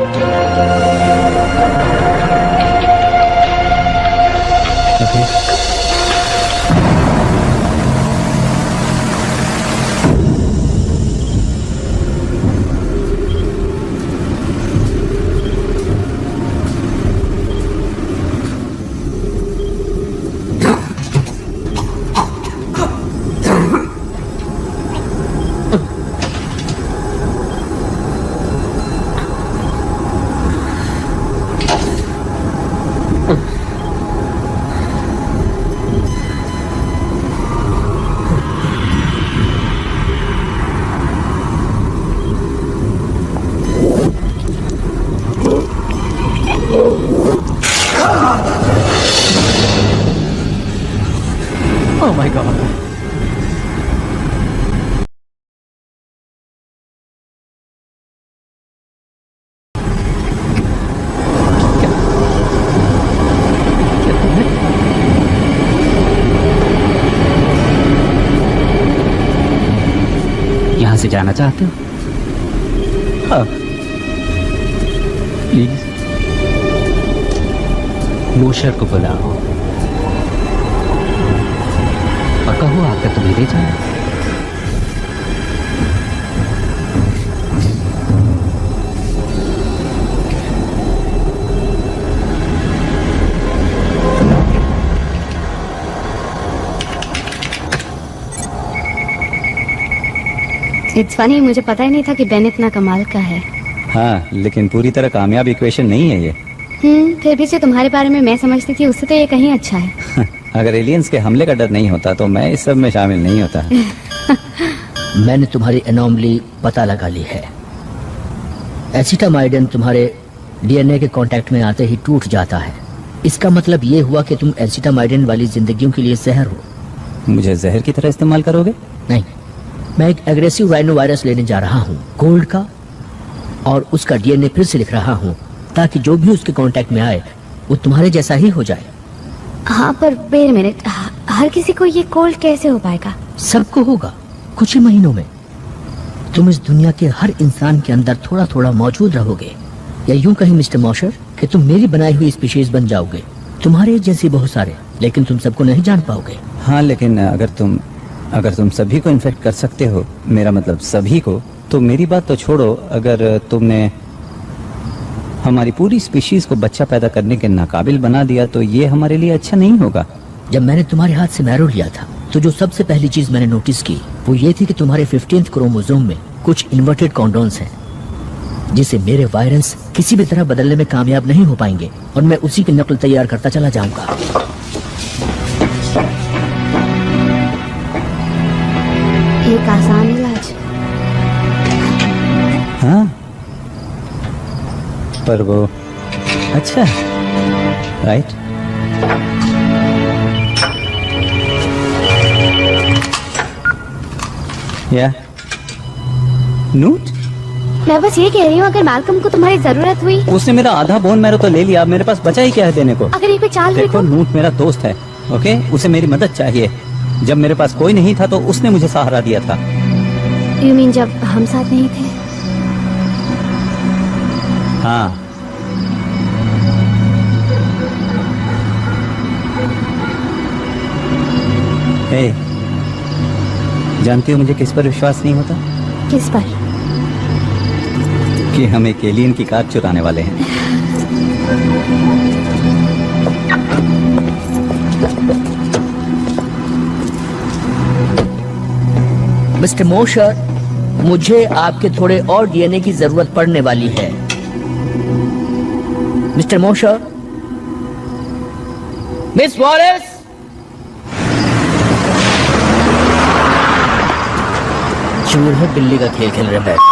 My God. यहाँ से जाना चाहते हो? हाँ प्लीज। मोशर को बुलाओ और कहो आकर तुम्हें ले जाए। इट्स फनी, मुझे पता ही नहीं था कि बेन इतना कमाल का है। हाँ, लेकिन पूरी तरह कामयाब इक्वेशन नहीं है ये। फिर भी जो तुम्हारे बारे में मैं समझती थी उससे तो ये कहीं अच्छा है। अगर एलियंस के हमले का डर नहीं होता तो मैं इस सब में शामिल नहीं होता। मैंने तुम्हारी एनॉमली पता लगा ली है। एसिटामाइडिन तुम्हारे डीएनए के कांटेक्ट में आते ही टूट जाता है। इसका मतलब ये हुआ कि तुम एसिटामाइडिन वाली जिंदगियों के लिए जहर हो। मुझे जहर की तरह इस्तेमाल करोगे? नहीं, मैं एक एग्रेसिव राइनो वायरस लेने जा रहा हूँ, गोल्ड का, और उसका डीएनए फिर से लिख रहा हूँ ताकि जो भी उसके कांटेक्ट में आए वो तुम्हारे जैसा ही हो जाए। हाँ, पर वेट मिनट, हर किसी को ये कोल्ड कैसे हो पाएगा? सबको होगा कुछ ही महीनों में। तुम इस दुनिया के हर इंसान के अंदर थोड़ा थोड़ा मौजूद रहोगे, या यूं कहीं मिस्टर मॉशर कि तुम मेरी बनाई हुई स्पीशीज बन जाओगे। तुम्हारे जैसे बहुत सारे, लेकिन तुम सबको नहीं जान पाओगे। हाँ, लेकिन अगर तुम सभी को इन्फेक्ट कर सकते हो, मेरा मतलब सभी को, तो मेरी बात तो छोड़ो, अगर तुमने हमारी पूरी स्पीशीज को बच्चा पैदा करने के नाकाबिल बना दिया तो ये हमारे लिए अच्छा नहीं होगा। जब मैंने तुम्हारे हाथ से मैरो लिया था तो जो सबसे पहली चीज मैंने नोटिस की वो ये थी कि तुम्हारे 15th क्रोमोसोम में कुछ इन्वर्टेड कॉन्डोन्स हैं, जिसे मेरे वायरस किसी भी तरह बदलने में कामयाब नहीं हो पाएंगे, और मैं उसी की नकल तैयार करता चला जाऊंगा। एक आसान इलाज। हाँ, पर वो अच्छा, राइट? या नूट? मैं बस ये कह रही हूँ, अगर मालकम को तुम्हारी जरूरत हुई। उसने मेरा आधा बोन मैरो तो ले लिया, मेरे पास बचा ही क्या है देने को? अगर ये पे चाल हुई देखो, नूट मेरा दोस्त है, ओके? उसे मेरी मदद चाहिए। जब मेरे पास कोई नहीं था तो उसने मुझे सहारा दिया था। You mean जब हम साथ नहीं थे? हाँ, हे, जानती हो मुझे किस पर विश्वास नहीं होता? किस पर? कि हम एक एलियन की कार चुराने वाले हैं। मिस्टर मोशर, मुझे आपके थोड़े और डीएनए की जरूरत पड़ने वाली है। मिस्टर मोशर, मिस वॉलेस, चूहे बिल्ली का खेल खेल रहे हैं।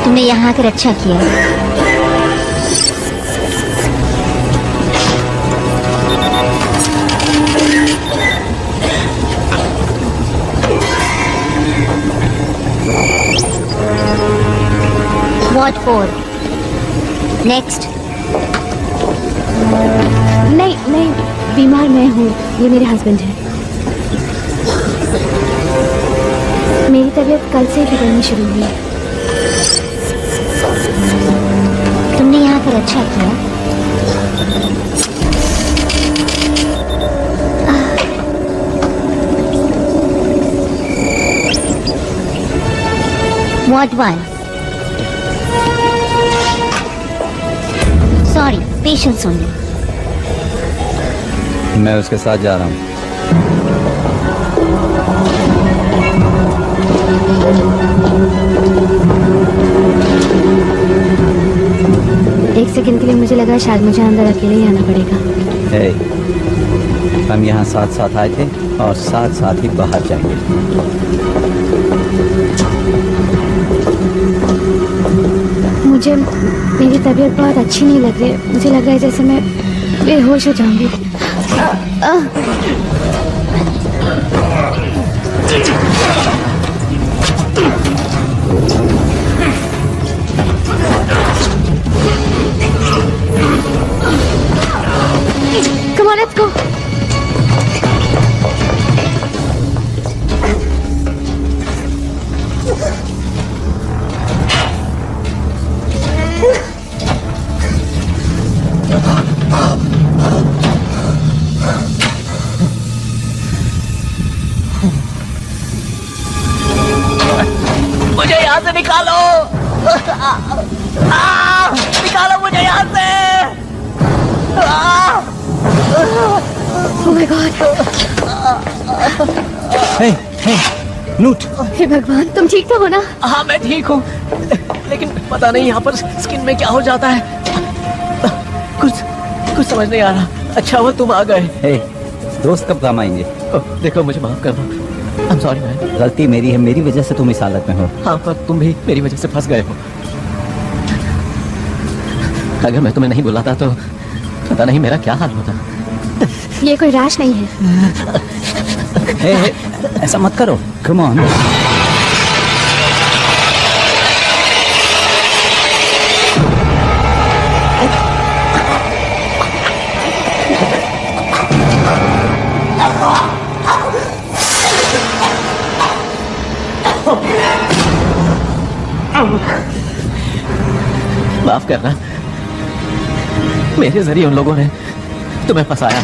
तुमने यहाँ आकर अच्छा किया। What for? Next. नहीं, बीमार मैं हूँ, ये मेरे हस्बैंड हैं। मेरी तबीयत कल से ही बिगड़नी शुरू हुई है। तुमने यहाँ पर अच्छा किया। What one? Sorry, patience only. मैं उसके साथ जा रहा हूँ। एक सेकंड के लिए मुझे लगा शायद मुझे अंदर अकेले ही आना पड़ेगा। हे, हम यहाँ साथ साथ आए थे और साथ साथ ही बाहर जाएंगे। मुझे मेरी तबीयत बहुत अच्छी नहीं लग रही। मुझे लग रहा है जैसे मैं बेहोश हो जाऊंगी। Come on, let's go. मुझे यहाँ से निकालो। निकालो मुझे यहाँ से। Oh my God. हे, नूट। हे भगवान, तुम ठीक तो हो ना? हाँ मैं ठीक हूँ, लेकिन पता नहीं यहाँ पर स्किन में क्या हो जाता है। कुछ समझ नहीं आ रहा। अच्छा हुआ तुम आ गए। हे, दोस्त कब काम आएंगे? देखो मुझे माफ कर दो। I'm sorry man। गलती मेरी है, मेरी वजह से तुम इस हालत में हो। हाँ पर तुम भी मेरी वजह से फंस गए हो। अगर मैं तुम्हें नहीं बुलाता तो पता नहीं मेरा क्या हाल होता। ये कोई रैश नहीं है। हे, ऐसा मत करो। Come on. माफ करना, मेरे जरिए उन लोगों ने तुम्हें फंसाया।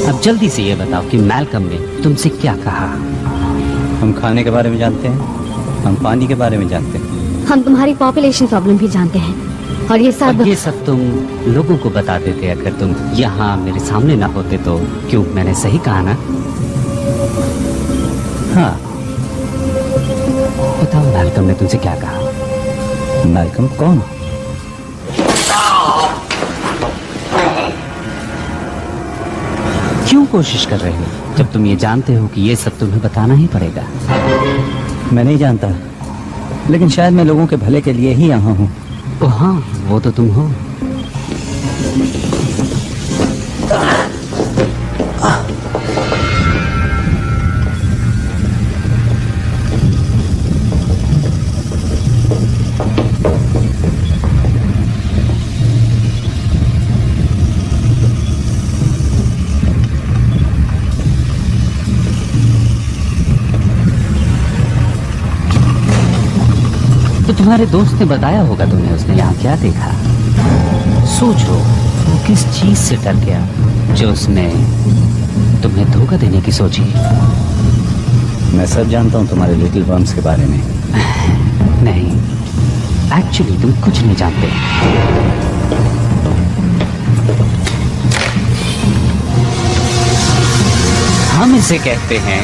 अब जल्दी से ये बताओ कि मैल्कम ने तुमसे क्या कहा? हम खाने के बारे में जानते हैं, हम पानी के बारे में जानते हैं। हम तुम्हारी पॉपुलेशन प्रॉब्लम भी जानते हैं और ये सब तुम लोगों को बता देते अगर तुम यहाँ मेरे सामने ना होते तो। क्यों, मैंने सही कहा ना? हाँ। बताओ मैल्कम ने तुमसे क्या कहा? मैल्कम कौन? क्यों कोशिश कर रहे हो जब तुम ये जानते हो कि ये सब तुम्हें बताना ही पड़ेगा? मैं नहीं जानता, लेकिन शायद मैं लोगों के भले के लिए ही यहाँ हूँ। ओ हाँ, वो तो तुम हो। तो तुम्हारे दोस्त ने बताया होगा तुम्हें, उसने यहाँ क्या देखा? सोचो वो किस चीज से डर गया जो उसने तुम्हें धोखा देने की सोची। मैं सब जानता हूँ तुम्हारे लिटिल वर्म्स के बारे में। नहीं, एक्चुअली तुम कुछ नहीं जानते। हम इसे कहते हैं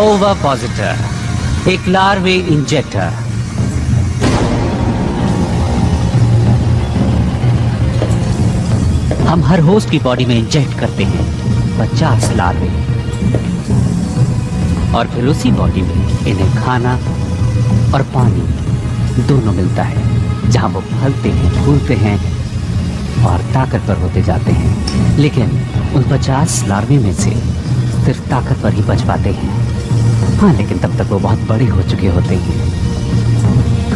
ओविपोसिटर, एक लार्वे इंजेक्टर। हम हर होस्ट की बॉडी में इंजेक्ट करते हैं 50 लार्वे और फिर उसी बॉडी में इन्हें खाना और पानी दोनों मिलता है, जहां वो फलते हैं, फूलते हैं और ताकतवर होते जाते हैं। लेकिन उन 50 लार्वे में से सिर्फ ताकतवर ही बच पाते हैं। हाँ, लेकिन तब तक वो बहुत बड़े हो चुके होते हैं।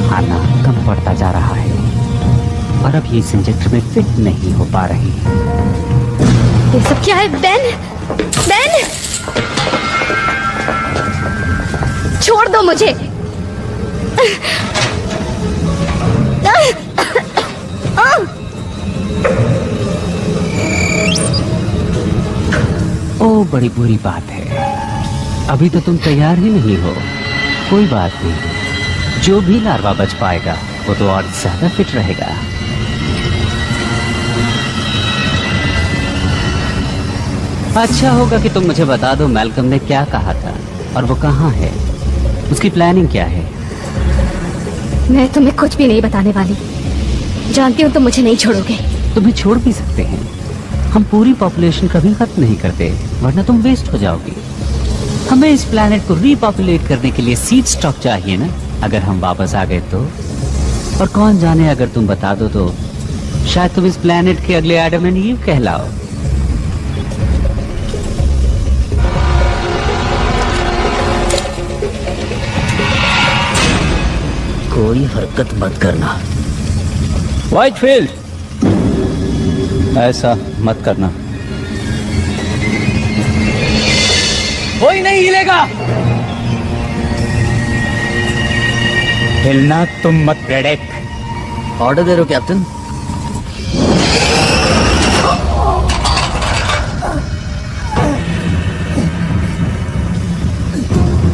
खाना कम पड़ता जा रहा है और अब ये इस इंजेक्टर में फिट नहीं हो पा रही। ये सब क्या है? बेन, बेन, छोड़ दो मुझे। ओ बड़ी बुरी बात है। अभी तो तुम तैयार ही नहीं हो। कोई बात नहीं, जो भी लार्वा बच पाएगा वो तो और ज्यादा फिट रहेगा। अच्छा होगा कि तुम मुझे बता दो मैल्कम ने क्या कहा था और वो कहाँ है, उसकी प्लानिंग क्या है। मैं तुम्हें कुछ भी नहीं बताने वाली। जानती हूँ तुम मुझे नहीं छोड़ोगे। तुम्हें छोड़ भी सकते हैं, हम पूरी पॉपुलेशन कभी खत्म नहीं करते, वरना तुम वेस्ट हो जाओगी। हमें इस प्लैनेट को रीपॉपुलेट करने के लिए सीड स्टॉक चाहिए ना, अगर हम वापस आ गए तो। और कौन जाने, अगर तुम बता दो तो शायद तुम इस प्लैनेट के अगले एडम एंड ईव कहलाओ। कोई हरकत मत करना। व्हाइटफील्ड, ऐसा मत करना। कोई नहीं हिलेगा। हिलना तुम मत प्रेडेक। ऑर्डर दे रहे हो कैप्टन?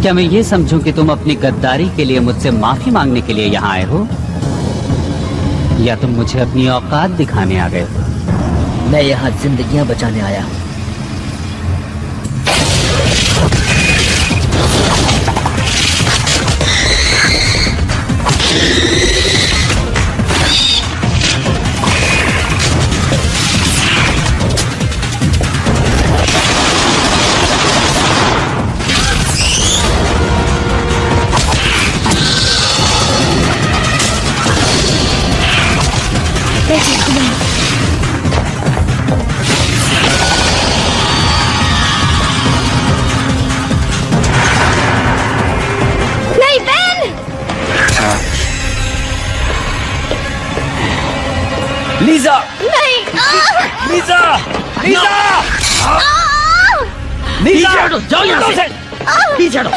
क्या मैं ये समझूं कि तुम अपनी गद्दारी के लिए मुझसे माफी मांगने के लिए यहाँ आए हो, या तुम मुझे अपनी औकात दिखाने आ गए हो? मैं यहाँ जिंदगियां बचाने आया। नहीं बेन! लीजा, नहीं! लीजा, लीजा, लीजा, जाओ यहाँ से। पीछे हटो।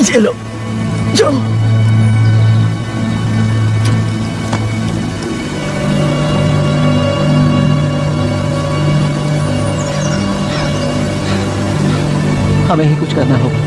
ये लो, जो हमें ही कुछ करना होगा।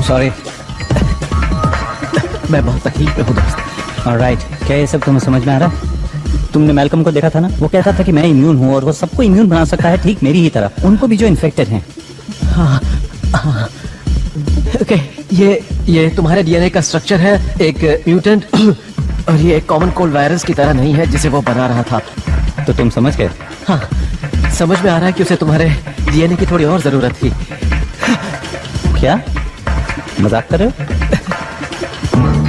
सॉरी। मैं बहुत तकलीफ में हूँ दोस्त। ऑलराइट, क्या ये सब तुम्हें समझ में आ रहा है? तुमने मैल्कम को देखा था ना, वो कहता था कि मैं इम्यून हूँ और वो सबको इम्यून बना सकता है, ठीक मेरी ही तरह, उनको भी जो इन्फेक्टेड हैं। हाँ, हाँ। ओके, ये तुम्हारे डीएनए का स्ट्रक्चर है, एक म्यूटेंट, और ये एक कॉमन कोल्ड वायरस की तरह नहीं है जिसे वो बना रहा था। तो तुम समझ गए? हाँ, समझ में आ रहा है कि उसे तुम्हारे डीएनए की थोड़ी और जरूरत थी। क्या मजाक कर रहे हो?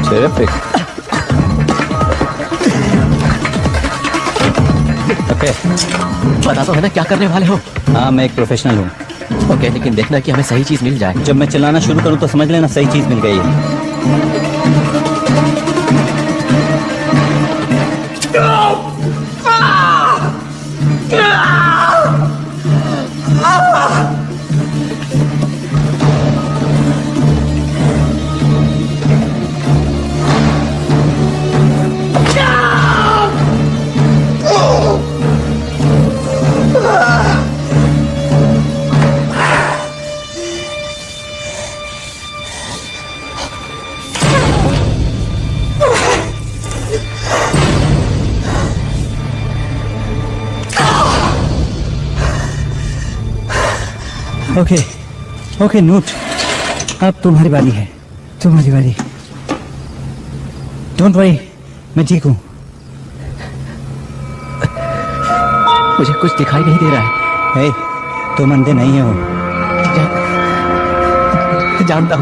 Terrific. ओके, पता तो है ना क्या करने वाले हो? हाँ, मैं एक प्रोफेशनल हूँ। ओके, लेकिन देखना कि हमें सही चीज मिल जाए। जब मैं चिल्लाना शुरू करूँ तो समझ लेना सही चीज मिल गई है। ओके ओके नोट, अब तुम्हारी बारी है, तुम्हारी बारी। डोंट वरी, मैं ठीक हूँ। मुझे कुछ दिखाई नहीं दे रहा है। हे, तुम अंधे नहीं हो।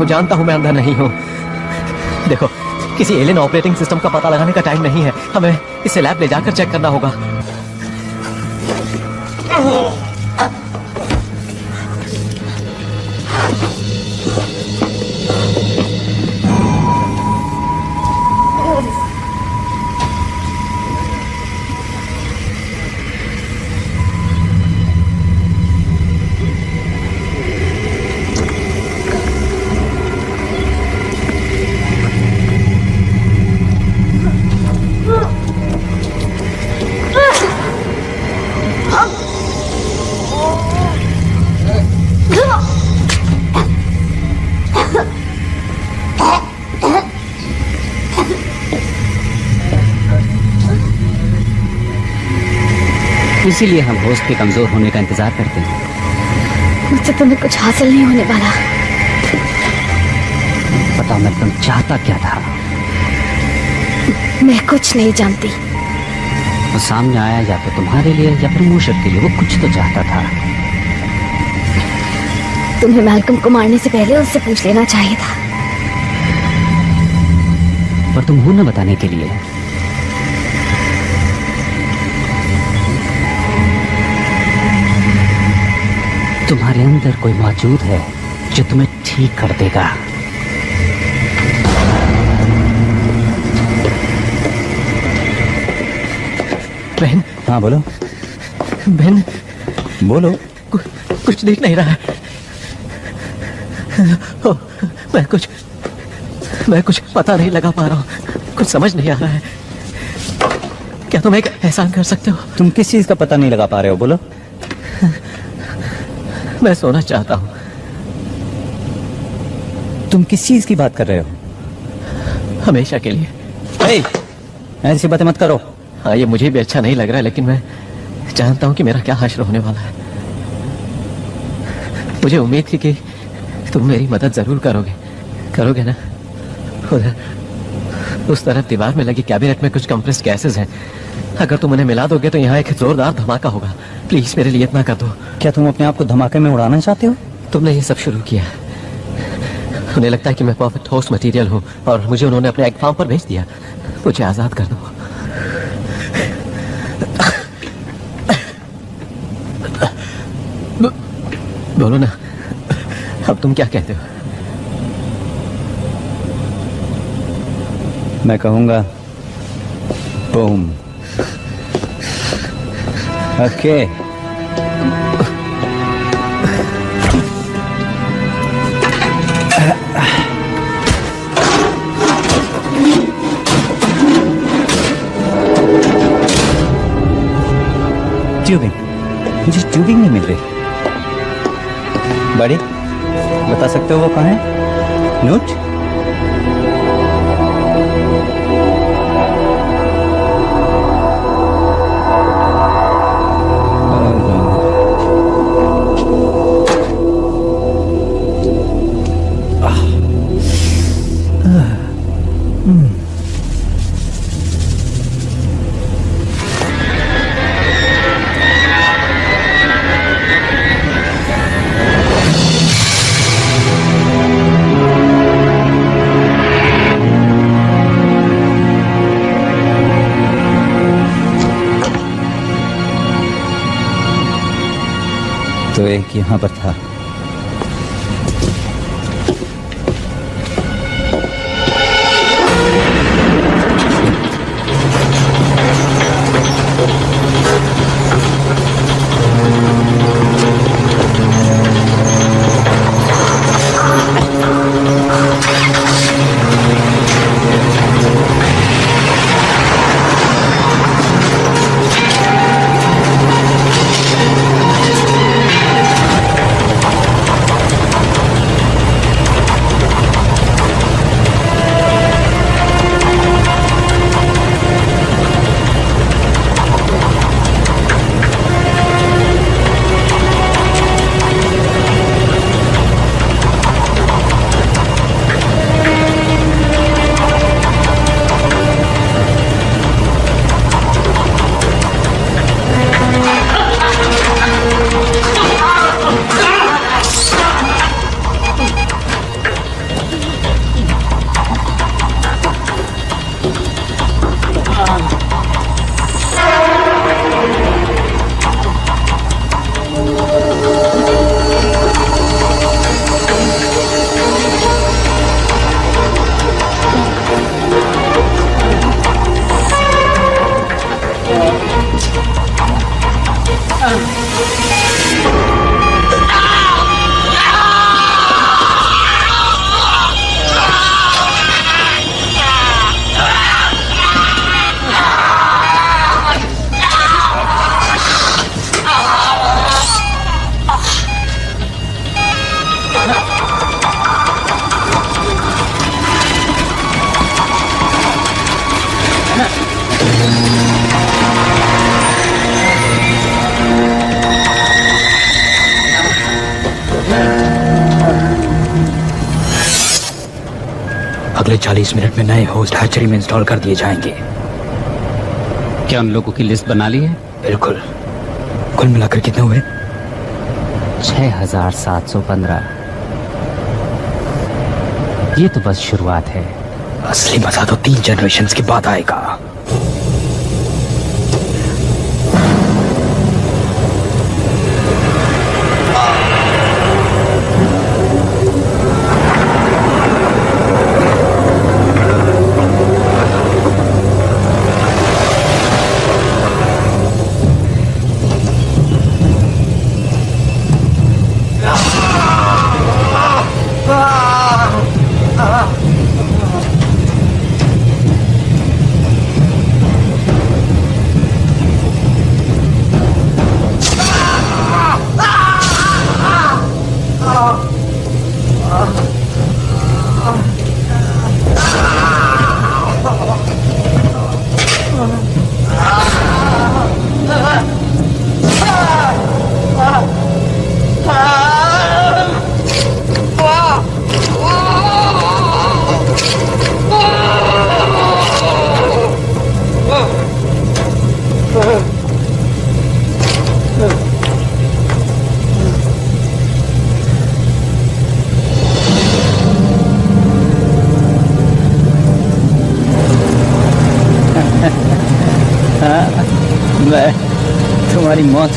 जानता हूँ मैं अंधा नहीं हूँ। देखो, किसी एलियन ऑपरेटिंग सिस्टम का पता लगाने का टाइम नहीं है, हमें इसे लैब ले जाकर चेक करना होगा। इसीलिए हम होस्ट के कमजोर होने का इंतजार करते हैं। मुझसे तुम्हें कुछ हासिल नहीं होने वाला। पता मैं तुम चाहता क्या था? मैं कुछ नहीं जानती। वो सामने आया या तो तुम्हारे लिए या फिर मूशर के लिए, वो कुछ तो चाहता था। तुम्हें मैल्कम को मारने से पहले उससे पूछ लेना चाहिए था। पर तुम हो न बताने के लिए। तुम्हारे अंदर कोई मौजूद है जो तुम्हें ठीक कर देगा। बहन। हाँ बोलो। बहन बोलो। कुछ दिख नहीं रहा है। मैं कुछ पता नहीं लगा पा रहा हूँ, कुछ समझ नहीं आ रहा है। क्या तुम एक एहसान कर सकते हो? तुम किस चीज का पता नहीं लगा पा रहे हो? बोलो। मैं सोना चाहता हूँ। तुम किस चीज की बात कर रहे हो? हमेशा के लिए। ऐसी बातें मत करो। हाँ, ये मुझे भी अच्छा नहीं लग रहा है, लेकिन मैं जानता हूँ कि मेरा क्या हश्र होने वाला है। मुझे उम्मीद थी कि तुम मेरी मदद जरूर करोगे ना? उधर उस तरफ दीवार में लगी कैबिनेट में कुछ कंप्रेस्ड गैसेस हैं। अगर तुम उन्हें मिला दोगे तो यहाँ एक जोरदार धमाका होगा। प्लीज मेरे लिए इतना कर दो। क्या तुम अपने आप को धमाके में उड़ाना चाहते हो? तुमने ये सब शुरू किया। उन्हें लगता है कि मैं परफेक्ट होस्ट मटेरियल हूँ और मुझे उन्होंने अपने एग फार्म पर भेज दिया। मुझे आजाद कर दो। बोलो ना, अब तुम क्या कहते हो? मैं कहूंगा बूम। ओके। ट्यूबिंग, मुझे ट्यूबिंग नहीं मिल रही। बड़ी, बता सकते हो वो कहाँ है? नोट? तो एक यहाँ पर था। अगले 40 मिनट में नए होस्ट हैचरी में इंस्टॉल कर दिए जाएंगे। क्या उन लोगों की लिस्ट बना ली है? बिल्कुल। कुल मिलाकर कितने हुए? 6715। ये तो बस शुरुआत है। असली मजा तो 3 जनरेशंस के बाद आएगा। मैं तुम्हारी मौत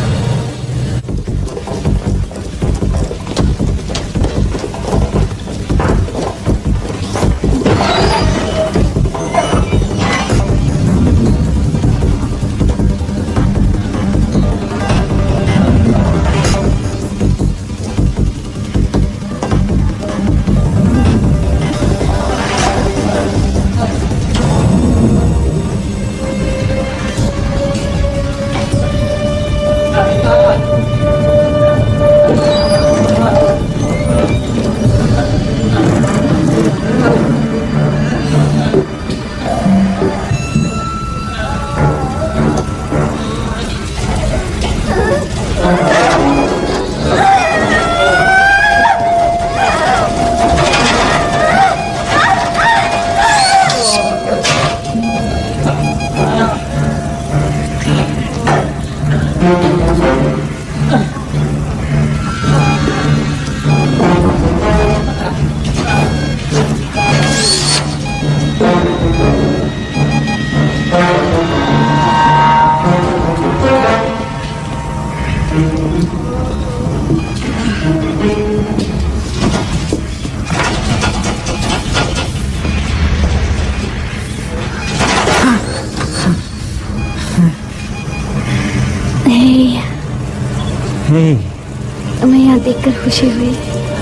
तुम्हें यहाँ देखकर खुशी हुई।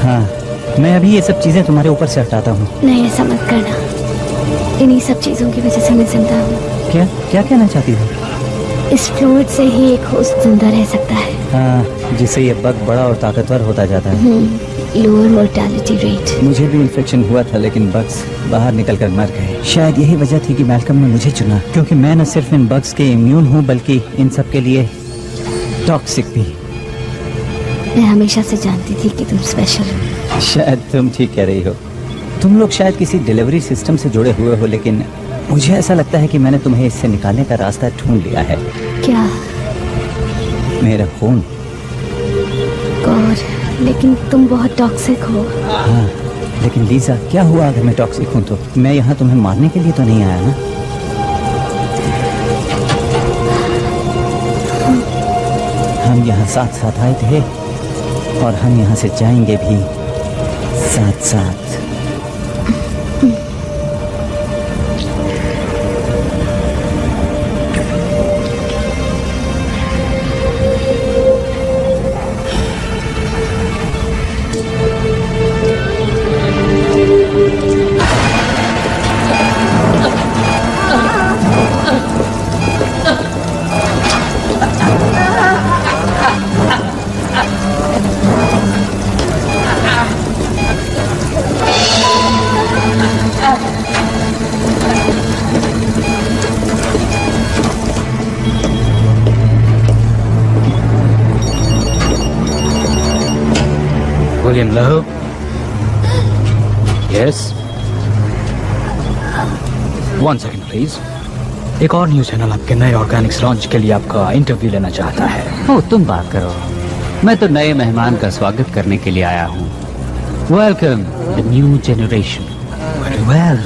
हाँ, मैं अभी ये सब चीजें तुम्हारे ऊपर से हटाता हूँ। नहीं, ऐसा मत करना। इन्हीं सब चीजों की वजह से मैं जिंदा हूँ। क्या क्या कहना चाहती हो? इस फ्लूइड से ही एक होस्ट जिंदा रह सकता है। हाँ, जिससे ये बग बड़ा और ताकतवर होता जाता है। Lower mortality rate. मुझे भी इन्फेक्शन हुआ था, लेकिन बग्स बाहर निकलकर मर गए। शायद यही वजह थी कि मैल्कम ने मुझे चुना, क्योंकि मैं न सिर्फ इन बग्स के इम्यून हूँ बल्कि इन सब के लिए टॉक्सिक भी। मैं हमेशा से जानती थी कि तुम स्पेशल हो। शायद तुम ठीक कह रही हो। तुम लोग शायद किसी डिलीवरी सिस्टम से जुड़े हुए हो, लेकिन मुझे ऐसा लगता है कि मैंने तुम्हें इससे निकालने का रास्ता ढूंढ लिया है। क्या? मेरा खून। गॉड, लेकिन तुम बहुत टॉक्सिक हो। हाँ, लेकिन लीजा, क्या हुआ अगर मैं टॉक्सिक हूँ तो? मैं यहाँ तुम्हें मारने के लिए तो नहीं आया ना? हम यहाँ साथ साथ आए थे और हम यहाँ से जाएंगे भी साथ साथ। William Lowe? Yes? One second please. एक और न्यूज चैनल आपके नए ऑर्गेनिक्स लॉन्च के लिए आपका इंटरव्यू लेना चाहता है। ओ, तुम बात करो। मैं तो नए मेहमान का स्वागत करने के लिए आया हूँ। Welcome the new generation. Very well.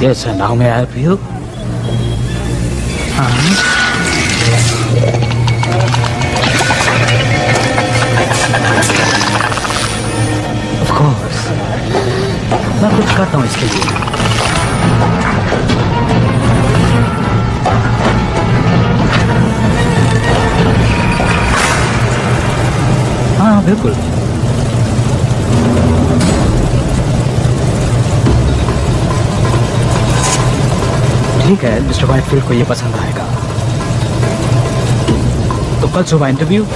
Yes, and how may I help you? Of course, मैं कुछ करता हूँ इसके लिए। हाँ बिल्कुल। ठीक है, मिस्टर वाइटफील्ड को ये पसंद आएगा। तो कल सुबह इंटरव्यू।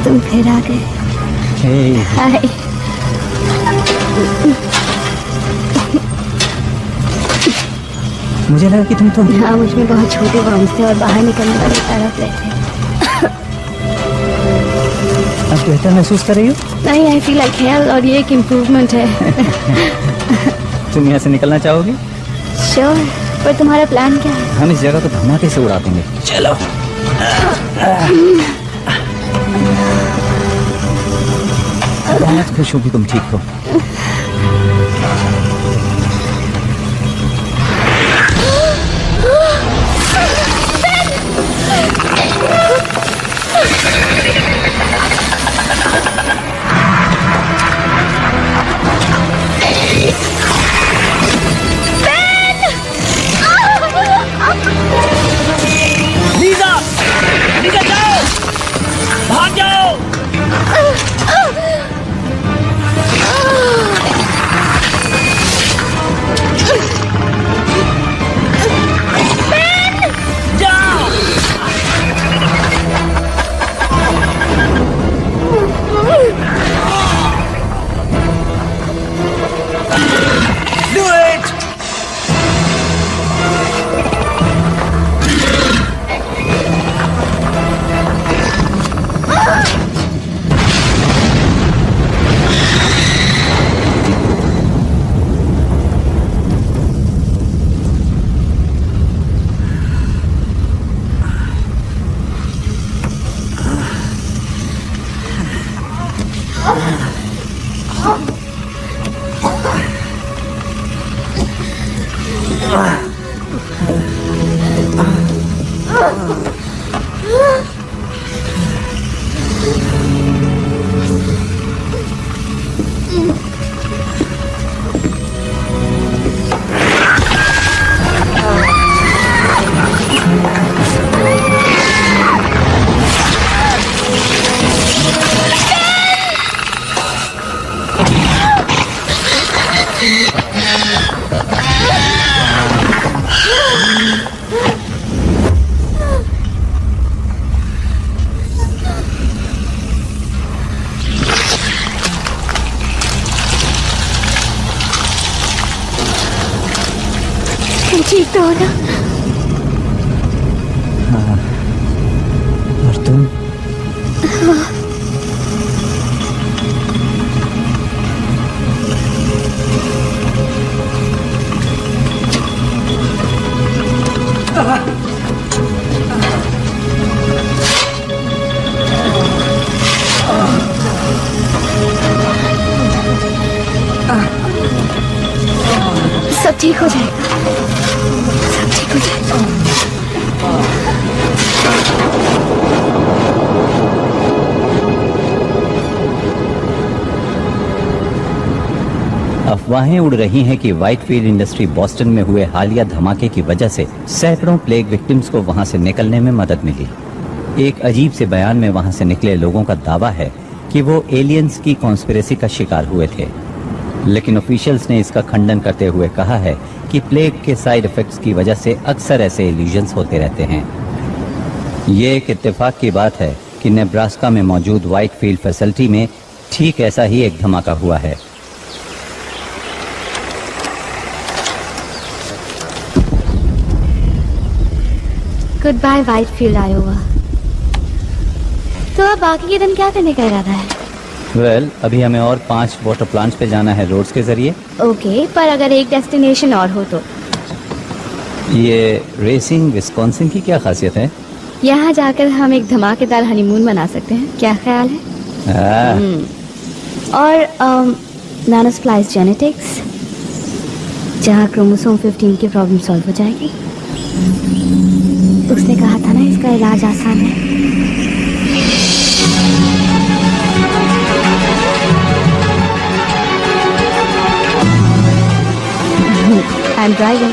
तुम फिर आ गए। हाय। मुझे लगा कि तुम तो हाँ, मुझ में बहुत छोटे वर्म्स थे और बाहर निकलने के लिए तड़प रहे थे। अब बेहतर महसूस कर रही हो? नहीं, आई फील लाइक हेल और ये एक इम्प्रूवमेंट है। तुम यहाँ से निकलना चाहोगी? श्योर, पर तुम्हारा प्लान क्या है? हम इस जगह को धमाके से उड़ा देंगे। चलो। बहुत खुश हूँ कि तुम ठीक हो। ठीक तो हो ना? और तुम? सब ठीक हो जाएगा, सब ठीक हो जाएगा। अफवाहें उड़ रही हैं कि व्हाइटफील्ड इंडस्ट्री बॉस्टन में हुए हालिया धमाके की वजह से सैकड़ों प्लेग विक्टिम्स को वहां से निकलने में मदद मिली। एक अजीब से बयान में वहां से निकले लोगों का दावा है कि वो एलियंस की कॉन्स्पिरेसी का शिकार हुए थे, लेकिन ऑफिशियल्स ने इसका खंडन करते हुए कहा है कि प्लेग के साइड इफेक्ट्स की वजह से अक्सर ऐसे इल्यूजन्स होते रहते हैं। ये एक इत्तेफाक की बात है कि नेब्रास्का में मौजूद व्हाइटफील्ड फैसिलिटी में ठीक ऐसा ही एक धमाका हुआ है। Good bye Whitefield Iowa. तो अब बाकी के दिन क्या करने का इरादा है? वेल, अभी हमें और 5 वाटर प्लांट्स पे जाना है रोड्स के जरिए। ओके, पर अगर एक डेस्टिनेशन और हो तो? ये रेसिंग विस्कॉन्सिन की क्या खासियत है? यहाँ जाकर हम एक धमाकेदार हनीमून मना सकते हैं, क्या ख्याल है? और नानोस्प्लाइस जेनेटिक्स, जहाँ क्रोमोसोम 15 की प्रॉब्लम सॉल्व हो जाएगी। उसने कहा था ना इसका इलाज आसान है। I'm driving.